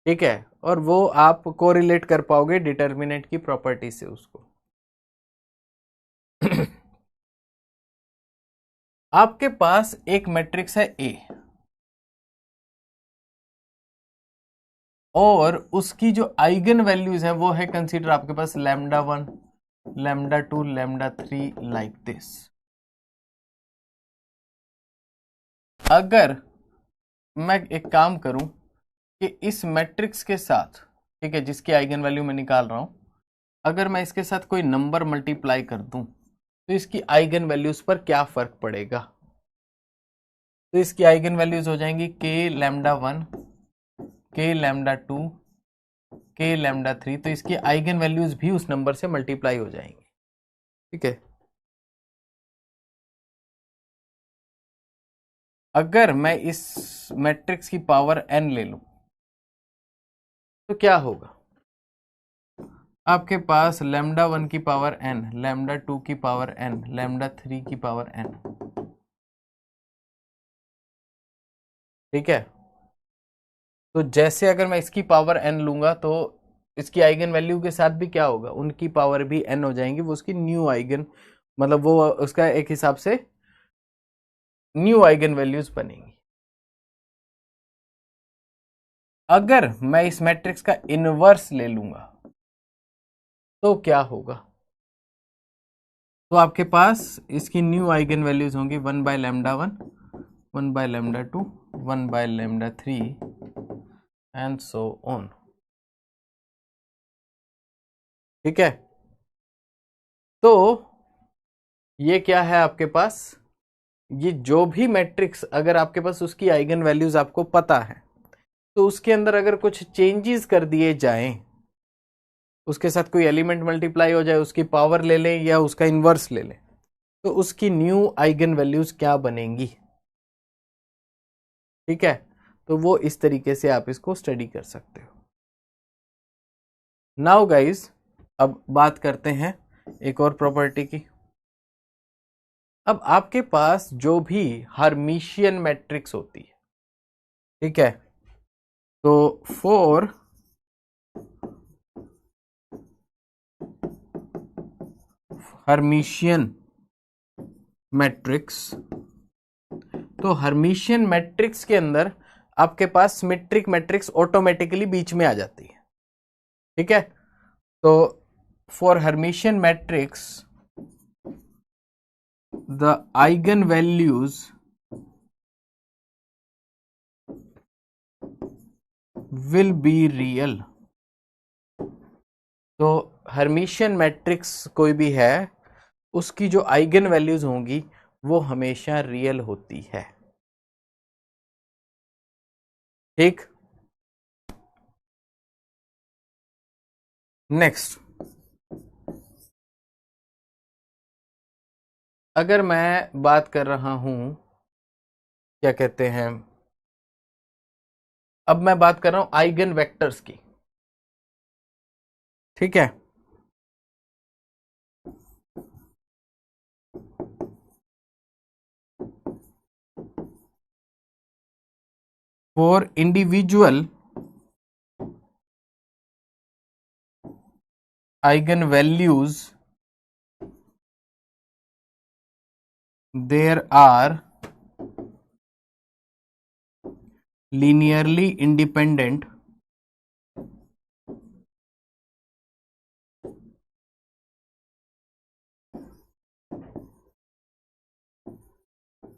A: ठीक है? और वो आप कोरिलेट कर पाओगे डिटर्मिनेंट की प्रॉपर्टी से उसको। आपके पास एक मैट्रिक्स है ए, और उसकी जो आइगन वैल्यूज है वो है कंसीडर आपके पास λ1, λ2, λ3 लाइक दिस। अगर मैं एक काम करूं कि इस मैट्रिक्स के साथ, ठीक है, जिसकी आइगन वैल्यू मैं निकाल रहा हूं, अगर मैं इसके साथ कोई नंबर मल्टीप्लाई कर दूं तो इसकी आइगन वैल्यूज पर क्या फर्क पड़ेगा। तो इसकी आइगन वैल्यूज हो जाएंगी k λ1, k λ2, k λ3। तो इसकी आइगन वैल्यूज भी उस नंबर से मल्टीप्लाई हो जाएंगी, ठीक है। अगर मैं इस मैट्रिक्स की पावर n ले लूं तो क्या होगा, आपके पास λ1 की पावर n, λ2 की पावर n, λ3 की पावर n, ठीक है। तो जैसे अगर मैं इसकी पावर n लूंगा तो इसकी आइगन वैल्यू के साथ भी क्या होगा, उनकी पावर भी n हो जाएंगी, वो उसकी न्यू आइगन, मतलब वो उसका एक हिसाब से न्यू आइगन वैल्यूज बनेंगी। अगर मैं इस मैट्रिक्स का इनवर्स ले लूंगा तो क्या होगा, तो आपके पास इसकी न्यू आइगन वैल्यूज होंगी 1/λ1, 1/λ2, 1/λ3 एंड सो ऑन, ठीक है। तो ये क्या है आपके पास, ये जो भी मैट्रिक्स अगर आपके पास उसकी आइगन वैल्यूज आपको पता है तो उसके अंदर अगर कुछ चेंजेस कर दिए जाएं, उसके साथ कोई एलिमेंट मल्टीप्लाई हो जाए, उसकी पावर ले लें या उसका इनवर्स ले लें, तो उसकी न्यू आइगन वैल्यूज क्या बनेंगी, ठीक है। तो वो इस तरीके से आप इसको स्टडी कर सकते हो। नाउ गाइस, अब बात करते हैं एक और प्रॉपर्टी की। अब आपके पास जो भी हर्मिशियन मैट्रिक्स होती है, ठीक है, तो फॉर हर्मिशियन मैट्रिक्स, तो हर्मिशियन मैट्रिक्स के अंदर आपके पास सिमेट्रिक मैट्रिक्स ऑटोमेटिकली बीच में आ जाती है, ठीक है। तो for Hermitian matrix the eigen values will be real. तो हर्मिशियन मैट्रिक्स कोई भी है, उसकी जो आइगन वैल्यूज होंगी वो हमेशा रियल होती है, ठीक। नेक्स्ट, अगर मैं बात कर रहा हूं, क्या कहते हैं, अब मैं बात कर रहा हूं आइगन वेक्टर्स की, ठीक है। For individual eigen values there are linearly independent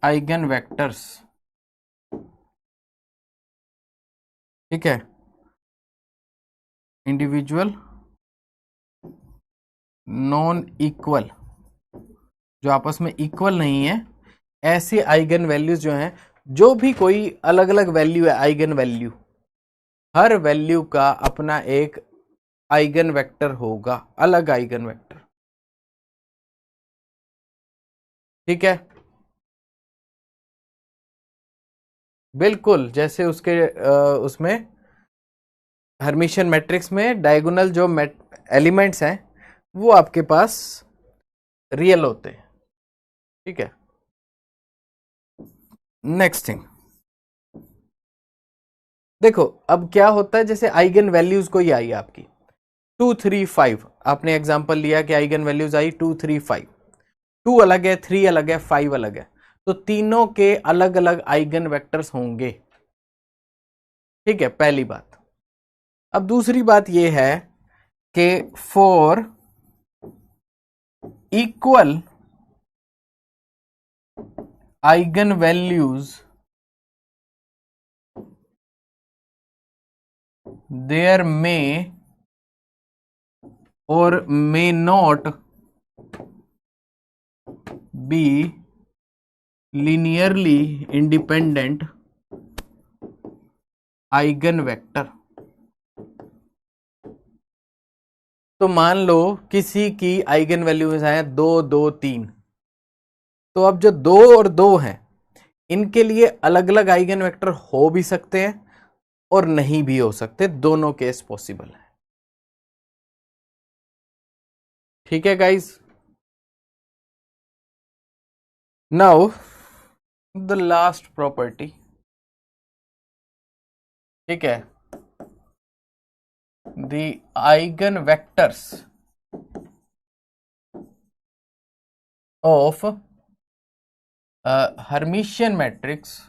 A: eigen vectors, ठीक है। इंडिविजुअल नॉन इक्वल, जो आपस में इक्वल नहीं है, ऐसे आइगन वैल्यूज जो हैं, जो भी कोई अलग अलग वैल्यू है, आइगन वैल्यू, हर वैल्यू का अपना एक आइगन वेक्टर होगा, अलग आइगन वेक्टर, ठीक है। बिल्कुल जैसे उसके उसमें हर्मिशियन मैट्रिक्स में डायगोनल जो एलिमेंट्स हैं वो आपके पास रियल होते हैं, ठीक है। नेक्स्ट थिंग, देखो अब क्या होता है, जैसे आइगन वैल्यूज कोई आई आपकी 2 3 5, आपने एग्जांपल लिया कि आइगन वैल्यूज आई 2 3 5, 2 अलग है, 3 अलग है, 5 अलग है, तो तीनों के अलग अलग आइगन वेक्टर्स होंगे, ठीक है, पहली बात। अब दूसरी बात यह है कि for equal eigen values there may or may not be linearly independent eigenvector। तो मान लो किसी की आइगन वैल्यूज है 2 2 3, तो अब जो 2 और 2 हैं इनके लिए अलग अलग आइगन वेक्टर हो भी सकते हैं और नहीं भी हो सकते, दोनों केस पॉसिबल है। ठीक है guys, now the last property. ठीक है, the eigen vectors of Hermitian matrix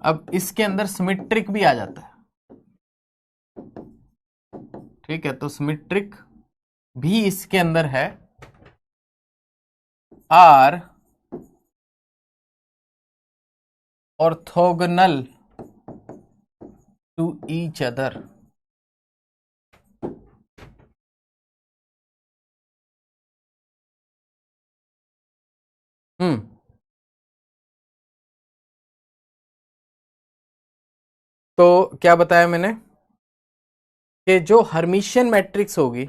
A: अब इसके अंदर सिमेट्रिक भी आ जाता है। ठीक है, तो सिमेट्रिक भी इसके अंदर है, are orthogonal to each other. तो क्या बताया मैंने कि जो हर्मिशियन मैट्रिक्स होगी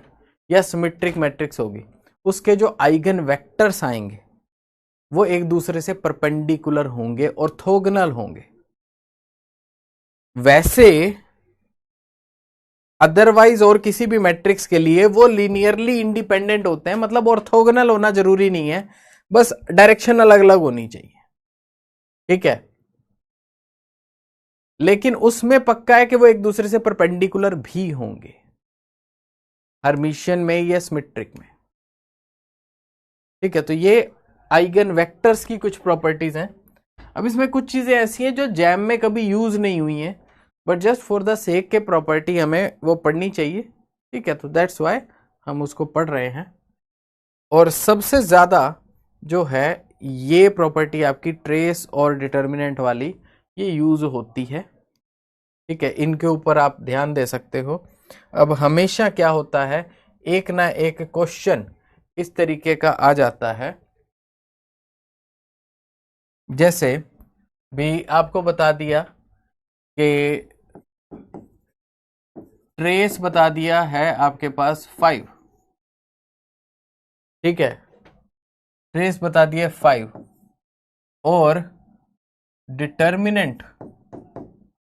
A: या सिमेट्रिक मैट्रिक्स होगी उसके जो आइगन वेक्टर्स आएंगे वो एक दूसरे से परपेंडिकुलर होंगे, ऑर्थोगोनल होंगे। वैसे अदरवाइज और किसी भी मैट्रिक्स के लिए वो लीनियरली इंडिपेंडेंट होते हैं, मतलब ऑर्थोगोनल होना जरूरी नहीं है, बस डायरेक्शन अलग अलग होनी चाहिए। ठीक है, लेकिन उसमें पक्का है कि वो एक दूसरे से परपेंडिकुलर भी होंगे, हर्मिशियन में या सिमेट्रिक में। ठीक है, तो ये आइगन वेक्टर्स की कुछ प्रॉपर्टीज हैं। अब इसमें कुछ चीजें ऐसी हैं जो जैम में कभी यूज नहीं हुई हैं, but just for the sake के प्रॉपर्टी हमें वो पढ़नी चाहिए। ठीक है, तो दैट्स वाई हम उसको पढ़ रहे हैं। और सबसे ज्यादा जो है ये प्रॉपर्टी आपकी ट्रेस और डिटर्मिनेंट वाली ये यूज होती है। ठीक है, इनके ऊपर आप ध्यान दे सकते हो। अब हमेशा क्या होता है, एक ना एक क्वेश्चन इस तरीके का आ जाता है, जैसे भी आपको बता दिया कि ट्रेस बता दिया है आपके पास 5। ठीक है, ट्रेस बता दिया 5 और डिटर्मिनेंट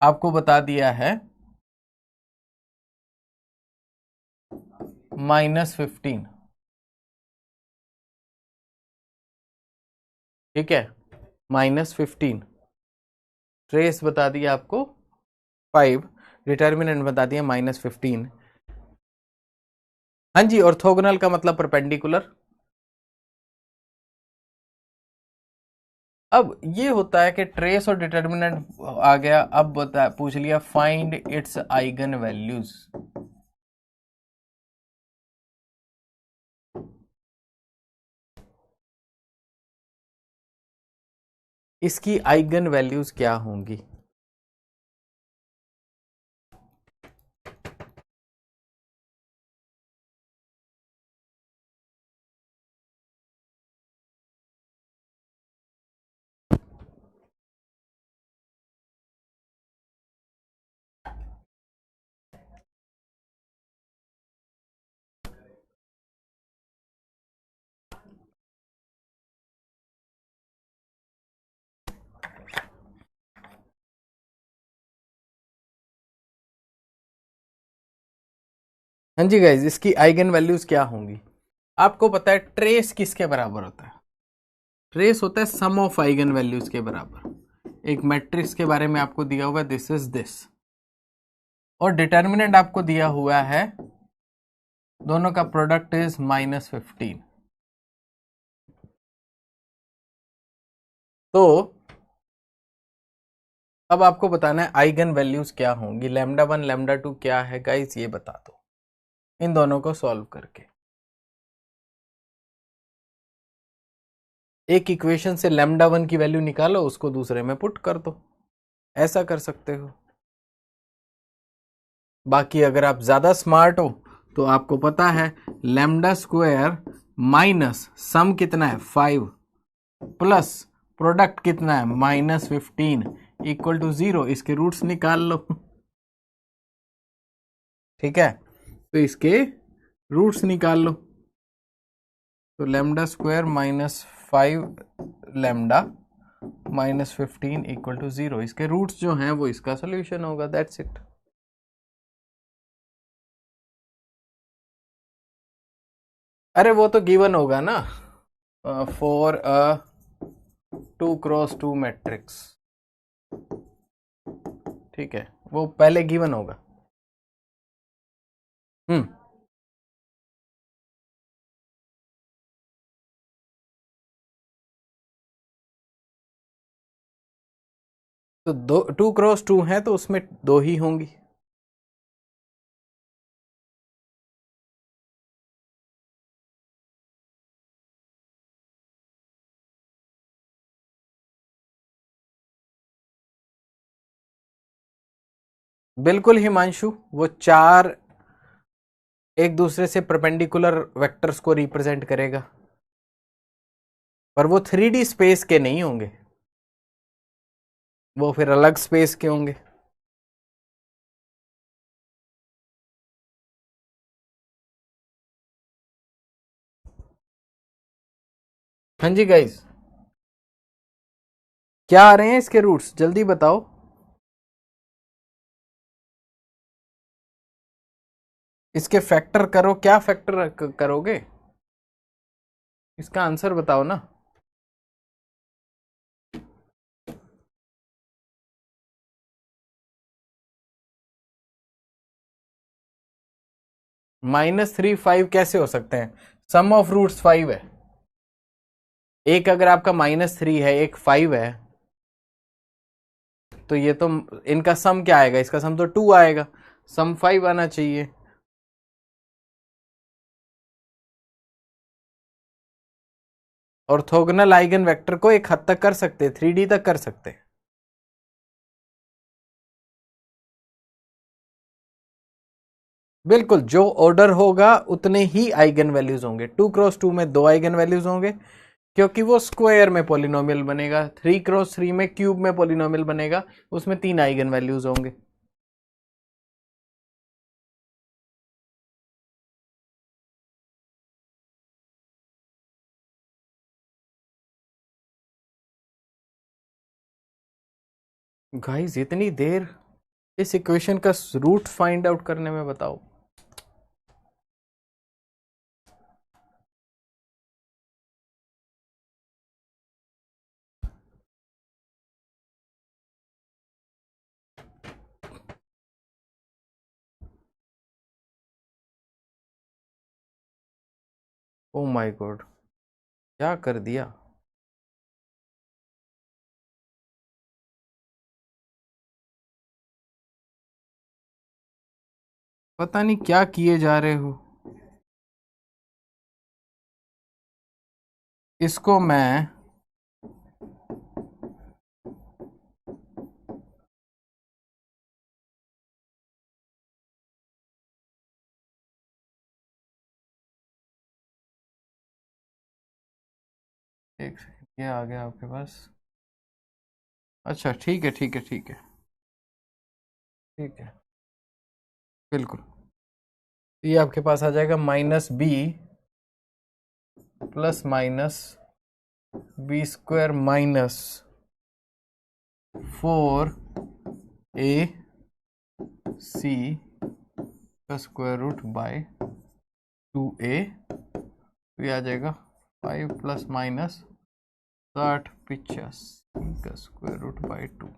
A: आपको बता दिया है -15। ठीक है, -15 ट्रेस बता दिया आपको 5, डिटर्मिनेंट बता दिया -15। हाँ जी, ऑर्थोगोनल का मतलब परपेंडिकुलर। अब ये होता है कि ट्रेस और डिटर्मिनेंट आ गया, अब बता पूछ लिया फाइंड इट्स आइगन वैल्यूज। इसकी आइगन वैल्यूज क्या होंगी? हाँ जी गाइज, इसकी आइगन वैल्यूज क्या होंगी? आपको पता है ट्रेस किसके बराबर होता है? ट्रेस होता है सम ऑफ आइगन वैल्यूज के बराबर। एक मैट्रिक्स के बारे में आपको दिया हुआ दिस इज दिस, और डिटर्मिनेंट आपको दिया हुआ है दोनों का प्रोडक्ट इज -15। तो अब आपको बताना है आइगन वैल्यूज क्या होंगी, लैम्डा 1 लैम्डा 2 क्या है गाइस, ये बता दो इन दोनों को सॉल्व करके। एक इक्वेशन से लैम्डा 1 की वैल्यू निकालो, उसको दूसरे में पुट कर दो, ऐसा कर सकते हो। बाकी अगर आप ज्यादा स्मार्ट हो तो आपको पता है लैम्डा स्क्वायर माइनस सम कितना है 5 प्लस प्रोडक्ट कितना है -15 इक्वल टू 0, इसके रूट्स निकाल लो। ठीक है, तो इसके रूट्स निकाल लो। तो lambda square -5 lambda -15 equal to 0, इसके रूट्स जो हैं वो इसका सोल्यूशन होगा, दैट्स इट। अरे वो तो गिवन होगा ना, फॉर अ 2x2 मैट्रिक्स, ठीक है, वो पहले गिवन होगा। तो 2x2 है तो उसमें 2 ही होंगी। बिल्कुल हिमांशु, वो 4 एक दूसरे से परपेंडिकुलर वेक्टर्स को रिप्रेजेंट करेगा, पर वो 3D स्पेस के नहीं होंगे, वो फिर अलग स्पेस के होंगे। हाँ जी गाइस, क्या आ रहे हैं इसके रूट्स, जल्दी बताओ। इसके फैक्टर करो, क्या फैक्टर करोगे, इसका आंसर बताओ ना। -3 5 कैसे हो सकते हैं, सम ऑफ रूट्स 5 है, एक अगर आपका -3 है एक 5 है, तो ये तो इनका सम क्या आएगा, इसका सम तो 2 आएगा, सम 5 आना चाहिए। ऑर्थोगोनल आइगन वेक्टर को एक हद तक कर सकते, 3D तक कर सकते। बिल्कुल, जो ऑर्डर होगा उतने ही आइगन वैल्यूज होंगे। 2x2 में 2 आइगन वैल्यूज होंगे, क्योंकि वो स्क्वायर में पॉलिनोमियल बनेगा। 3x3 में क्यूब में पॉलिनोमियल बनेगा, उसमें 3 आइगन वैल्यूज होंगे। गाइस इतनी देर इस इक्वेशन का रूट फाइंड आउट करने में, बताओ। ओ माय गॉड, क्या कर दिया। पता नहीं क्या किए जा रहे हो। इसको मैं एक सेकंड, ये आ गया आपके पास। अच्छा ठीक है ठीक है ठीक है ठीक है, बिल्कुल। ये आपके पास आ जाएगा -b plus -b² minus 4ac का स्क्वायर रूट बाय 2a, तो ये आ जाएगा 5 प्लस माइनस 60 85 का स्क्वायर रूट बाय 2।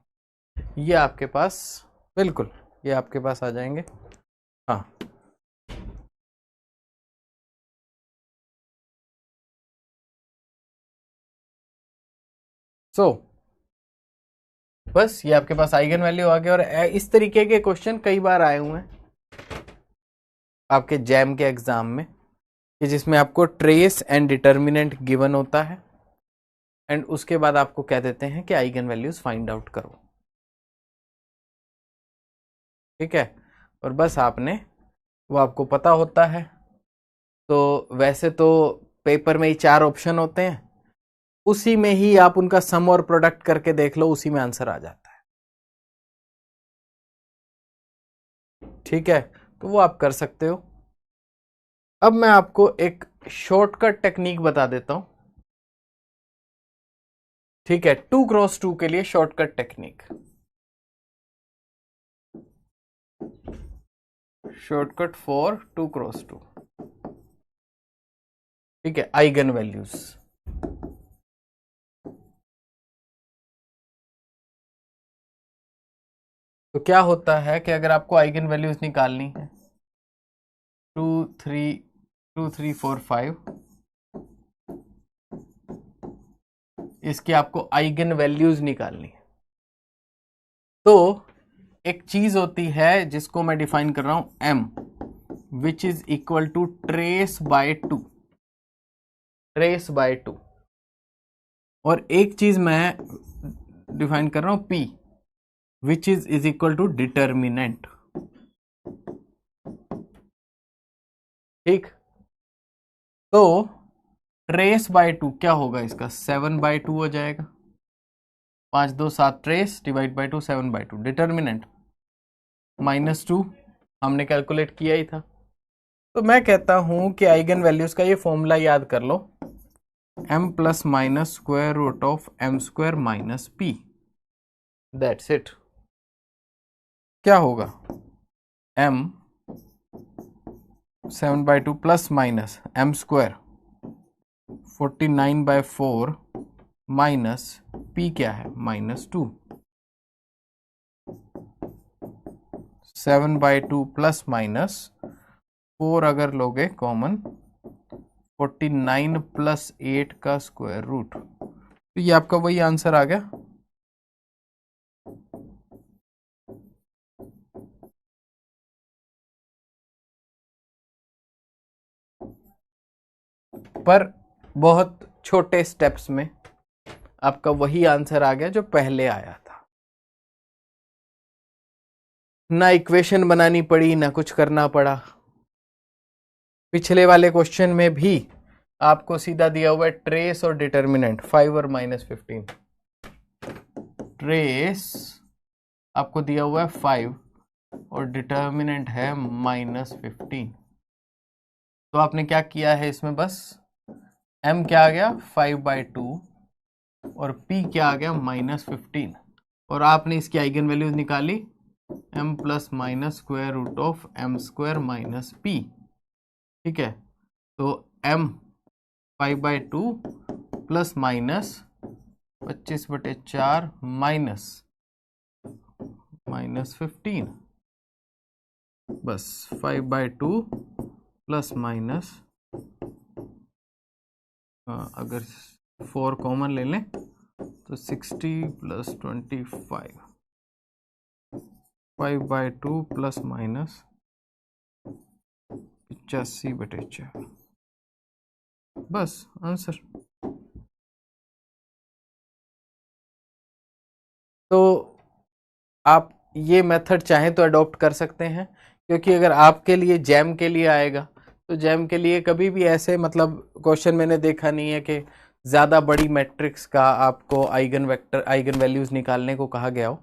A: ये आपके पास, बिल्कुल ये आपके पास आ जाएंगे। हाँ, सो बस ये आपके पास आइगन वैल्यू आ गया। और इस तरीके के क्वेश्चन कई बार आए हुए हैं आपके जैम के एग्जाम में, कि जिसमें आपको ट्रेस एंड डिटर्मिनेंट गिवन होता है एंड उसके बाद आपको कह देते हैं कि आइगन वैल्यूज फाइंड आउट करो। ठीक है, और बस आपने वो आपको पता होता है। तो वैसे तो पेपर में ही 4 ऑप्शन होते हैं, उसी में ही आप उनका सम और प्रोडक्ट करके देख लो, उसी में आंसर आ जाता है। ठीक है, तो वो आप कर सकते हो। अब मैं आपको एक शॉर्टकट टेक्निक बता देता हूं। ठीक है, 2x2 के लिए shortcut technique, shortcut for 2x2। ठीक है, आइगन वैल्यूज। तो क्या होता है कि अगर आपको आइगन वैल्यूज निकालनी है 2 3 2 3 4 5, इसकी आपको आइगन वैल्यूज निकालनी है। तो एक चीज होती है जिसको मैं डिफाइन कर रहा हूं m, which is equal to trace by 2, trace by 2। और एक चीज मैं डिफाइन कर रहा हूं p, which is equal to determinant. ठीक, तो ट्रेस बाय 2 क्या होगा, इसका 7/2 हो जाएगा। 5 2 7 ट्रेस डिवाइड बाय 2 7/2। डिटर्मिनेंट -2 हमने कैलकुलेट किया ही था। तो मैं कहता हूं कि आइगन वैल्यूज का ये फॉर्मूला याद कर लो, m plus minus square root of m square minus p। That's it. क्या होगा, m 7/2 plus minus m square 49/4 minus p क्या है -2। 7/2 प्लस माइनस 4 अगर लोगे कॉमन, 49 प्लस 8 का स्क्वायर रूट। तो ये आपका वही आंसर आ गया। पर बहुत छोटे स्टेप्स में आपका वही आंसर आ गया जो पहले आया था। ना इक्वेशन बनानी पड़ी, ना कुछ करना पड़ा। पिछले वाले क्वेश्चन में भी आपको सीधा दिया हुआ है ट्रेस और डिटर्मिनेंट 5 और -15। ट्रेस आपको दिया हुआ है 5 और डिटर्मिनेंट है -15। तो आपने क्या किया है इसमें, बस m क्या आ गया 5/2 और p क्या आ गया -15, और आपने इसकी आइगन वैल्यूज निकाली m plus minus square root of m square minus p। ठीक है, तो m 5/2 प्लस माइनस 25/4 -15, बस 5/2 प्लस माइनस, अगर 4 कॉमन ले लें तो 60 प्लस 25, 5/2 प्लस माइनस 85/4, बस आंसर। तो आप ये मेथड चाहें तो अडॉप्ट कर सकते हैं, क्योंकि अगर आपके लिए जैम के लिए आएगा तो जैम के लिए कभी भी ऐसे मतलब क्वेश्चन मैंने देखा नहीं है कि ज़्यादा बड़ी मैट्रिक्स का आपको आइगन वेक्टर आइगन वैल्यूज़ निकालने को कहा गया हो।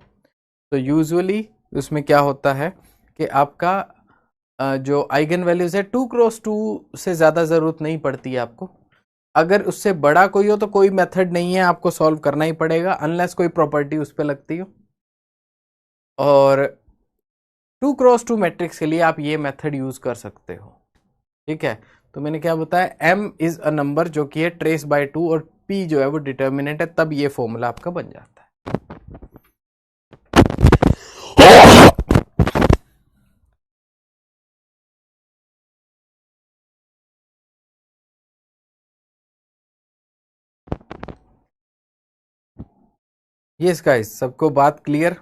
A: तो यूजुअली उसमें क्या होता है कि आपका जो आइगन वैल्यूज़ है 2x2 से ज़्यादा ज़रूरत नहीं पड़ती है आपको। अगर उससे बड़ा कोई हो तो कोई मेथड नहीं है, आपको सॉल्व करना ही पड़ेगा अनलेस कोई प्रॉपर्टी उस पर लगती हो। और 2x2 मैट्रिक्स के लिए आप ये मेथड यूज कर सकते हो। ठीक है, तो मैंने क्या बताया, m इज अ नंबर जो कि है ट्रेस बाय 2 और p जो है वो डिटर्मिनेंट है, तब ये फॉर्मूला आपका बन जाता है। यस गाइस, सबको बात क्लियर?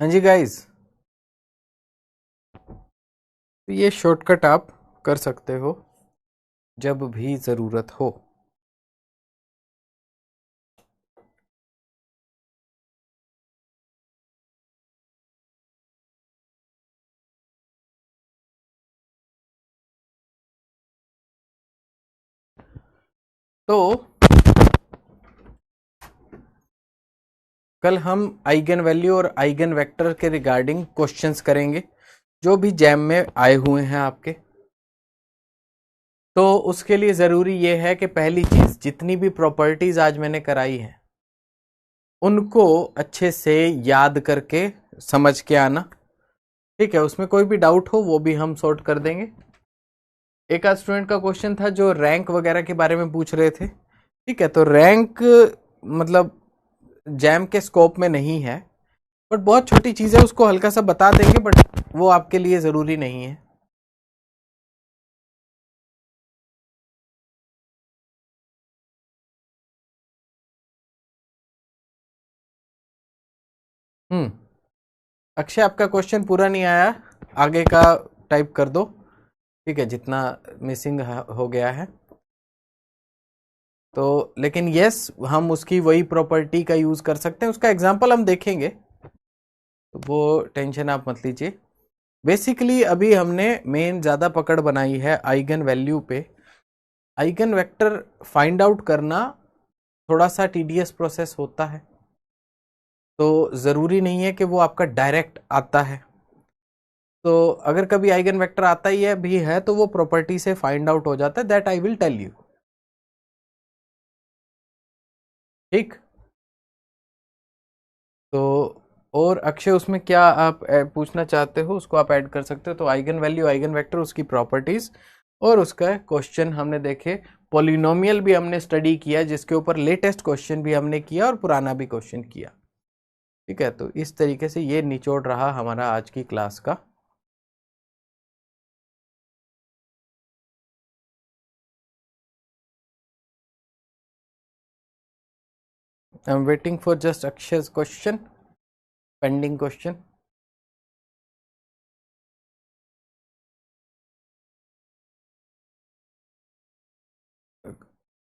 A: हाँ जी गाइस, तो ये शॉर्टकट आप कर सकते हो जब भी ज़रूरत हो। तो कल हम आइगन वैल्यू और आइगन वेक्टर के रिगार्डिंग क्वेश्चंस करेंगे जो भी जैम में आए हुए हैं आपके। तो उसके लिए ज़रूरी ये है कि पहली चीज़, जितनी भी प्रॉपर्टीज आज मैंने कराई है उनको अच्छे से याद करके समझ के आना। ठीक है, उसमें कोई भी डाउट हो वो भी हम सॉर्ट कर देंगे। एक आध स्टूडेंट का क्वेश्चन था जो रैंक वगैरह के बारे में पूछ रहे थे। ठीक है, तो रैंक मतलब जैम के स्कोप में नहीं है, बट बहुत छोटी चीज़ है, उसको हल्का सा बता देंगे, बट वो आपके लिए ज़रूरी नहीं है। अक्षय, आपका क्वेश्चन पूरा नहीं आया, आगे का टाइप कर दो। ठीक है, जितना मिसिंग हो गया है। तो लेकिन यस, हम उसकी वही प्रॉपर्टी का यूज कर सकते हैं, उसका एग्जांपल हम देखेंगे, तो वो टेंशन आप मत लीजिए। बेसिकली अभी हमने मेन ज्यादा पकड़ बनाई है आइगन वैल्यू पे। आइगन वेक्टर फाइंड आउट करना थोड़ा सा टीडियस प्रोसेस होता है, तो जरूरी नहीं है कि वो आपका डायरेक्ट आता है। तो अगर कभी आइगन वेक्टर आता ही है भी है तो वो प्रॉपर्टी से फाइंड आउट हो जाता है, that I will tell you. ठीक, तो और अक्षय, उसमें क्या आप पूछना चाहते हो उसको आप ऐड कर सकते हो। तो आइगन वैल्यू, आइगन वेक्टर, उसकी प्रॉपर्टीज और उसका क्वेश्चन हमने देखे। पॉलिनोमियल भी हमने स्टडी किया, जिसके ऊपर लेटेस्ट क्वेश्चन भी हमने किया और पुराना भी क्वेश्चन किया। ठीक है, तो इस तरीके से ये निचोड़ रहा हमारा आज की क्लास का। I am waiting for just अक्षय's क्वेश्चन, पेंडिंग क्वेश्चन।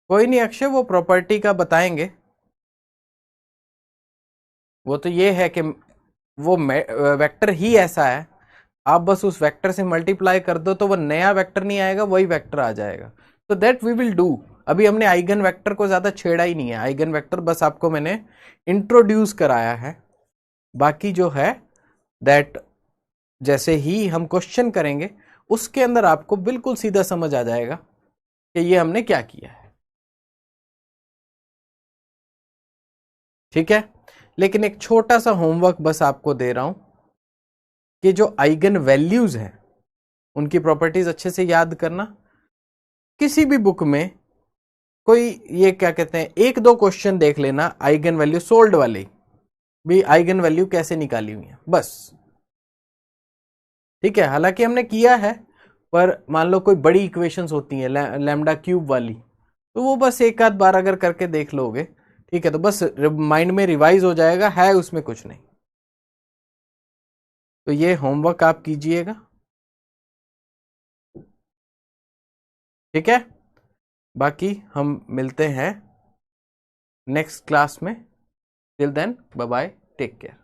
A: कोई नहीं अक्षय, वो प्रॉपर्टी का बताएंगे। वो तो ये है कि वो वेक्टर ही ऐसा है, आप बस उस वेक्टर से मल्टीप्लाई कर दो तो वो नया वेक्टर नहीं आएगा, वही वेक्टर आ जाएगा। तो दैट वी विल डू। अभी हमने आइगन वेक्टर को ज्यादा छेड़ा ही नहीं है, आइगन वेक्टर बस आपको मैंने इंट्रोड्यूस कराया है। बाकी जो है दैट जैसे ही हम क्वेश्चन करेंगे उसके अंदर आपको बिल्कुल सीधा समझ आ जाएगा कि ये हमने क्या किया है। ठीक है, लेकिन एक छोटा सा होमवर्क बस आपको दे रहा हूं कि जो आइगन वैल्यूज हैं उनकी प्रॉपर्टीज अच्छे से याद करना। किसी भी बुक में कोई ये क्या कहते हैं, एक दो क्वेश्चन देख लेना आइगन वैल्यू सोल्ड वाले भी, आइगन वैल्यू कैसे निकाली हुई है बस। ठीक है, हालांकि हमने किया है, पर मान लो कोई बड़ी इक्वेशंस होती हैं लैम्डा क्यूब वाली, तो वो बस एक आध बार अगर करके देख लोगे, ठीक है, तो बस माइंड में रिवाइज हो जाएगा, है उसमें कुछ नहीं। तो ये होमवर्क आप कीजिएगा। ठीक है, बाकी हम मिलते हैं नेक्स्ट क्लास में। Till then, bye bye, take care.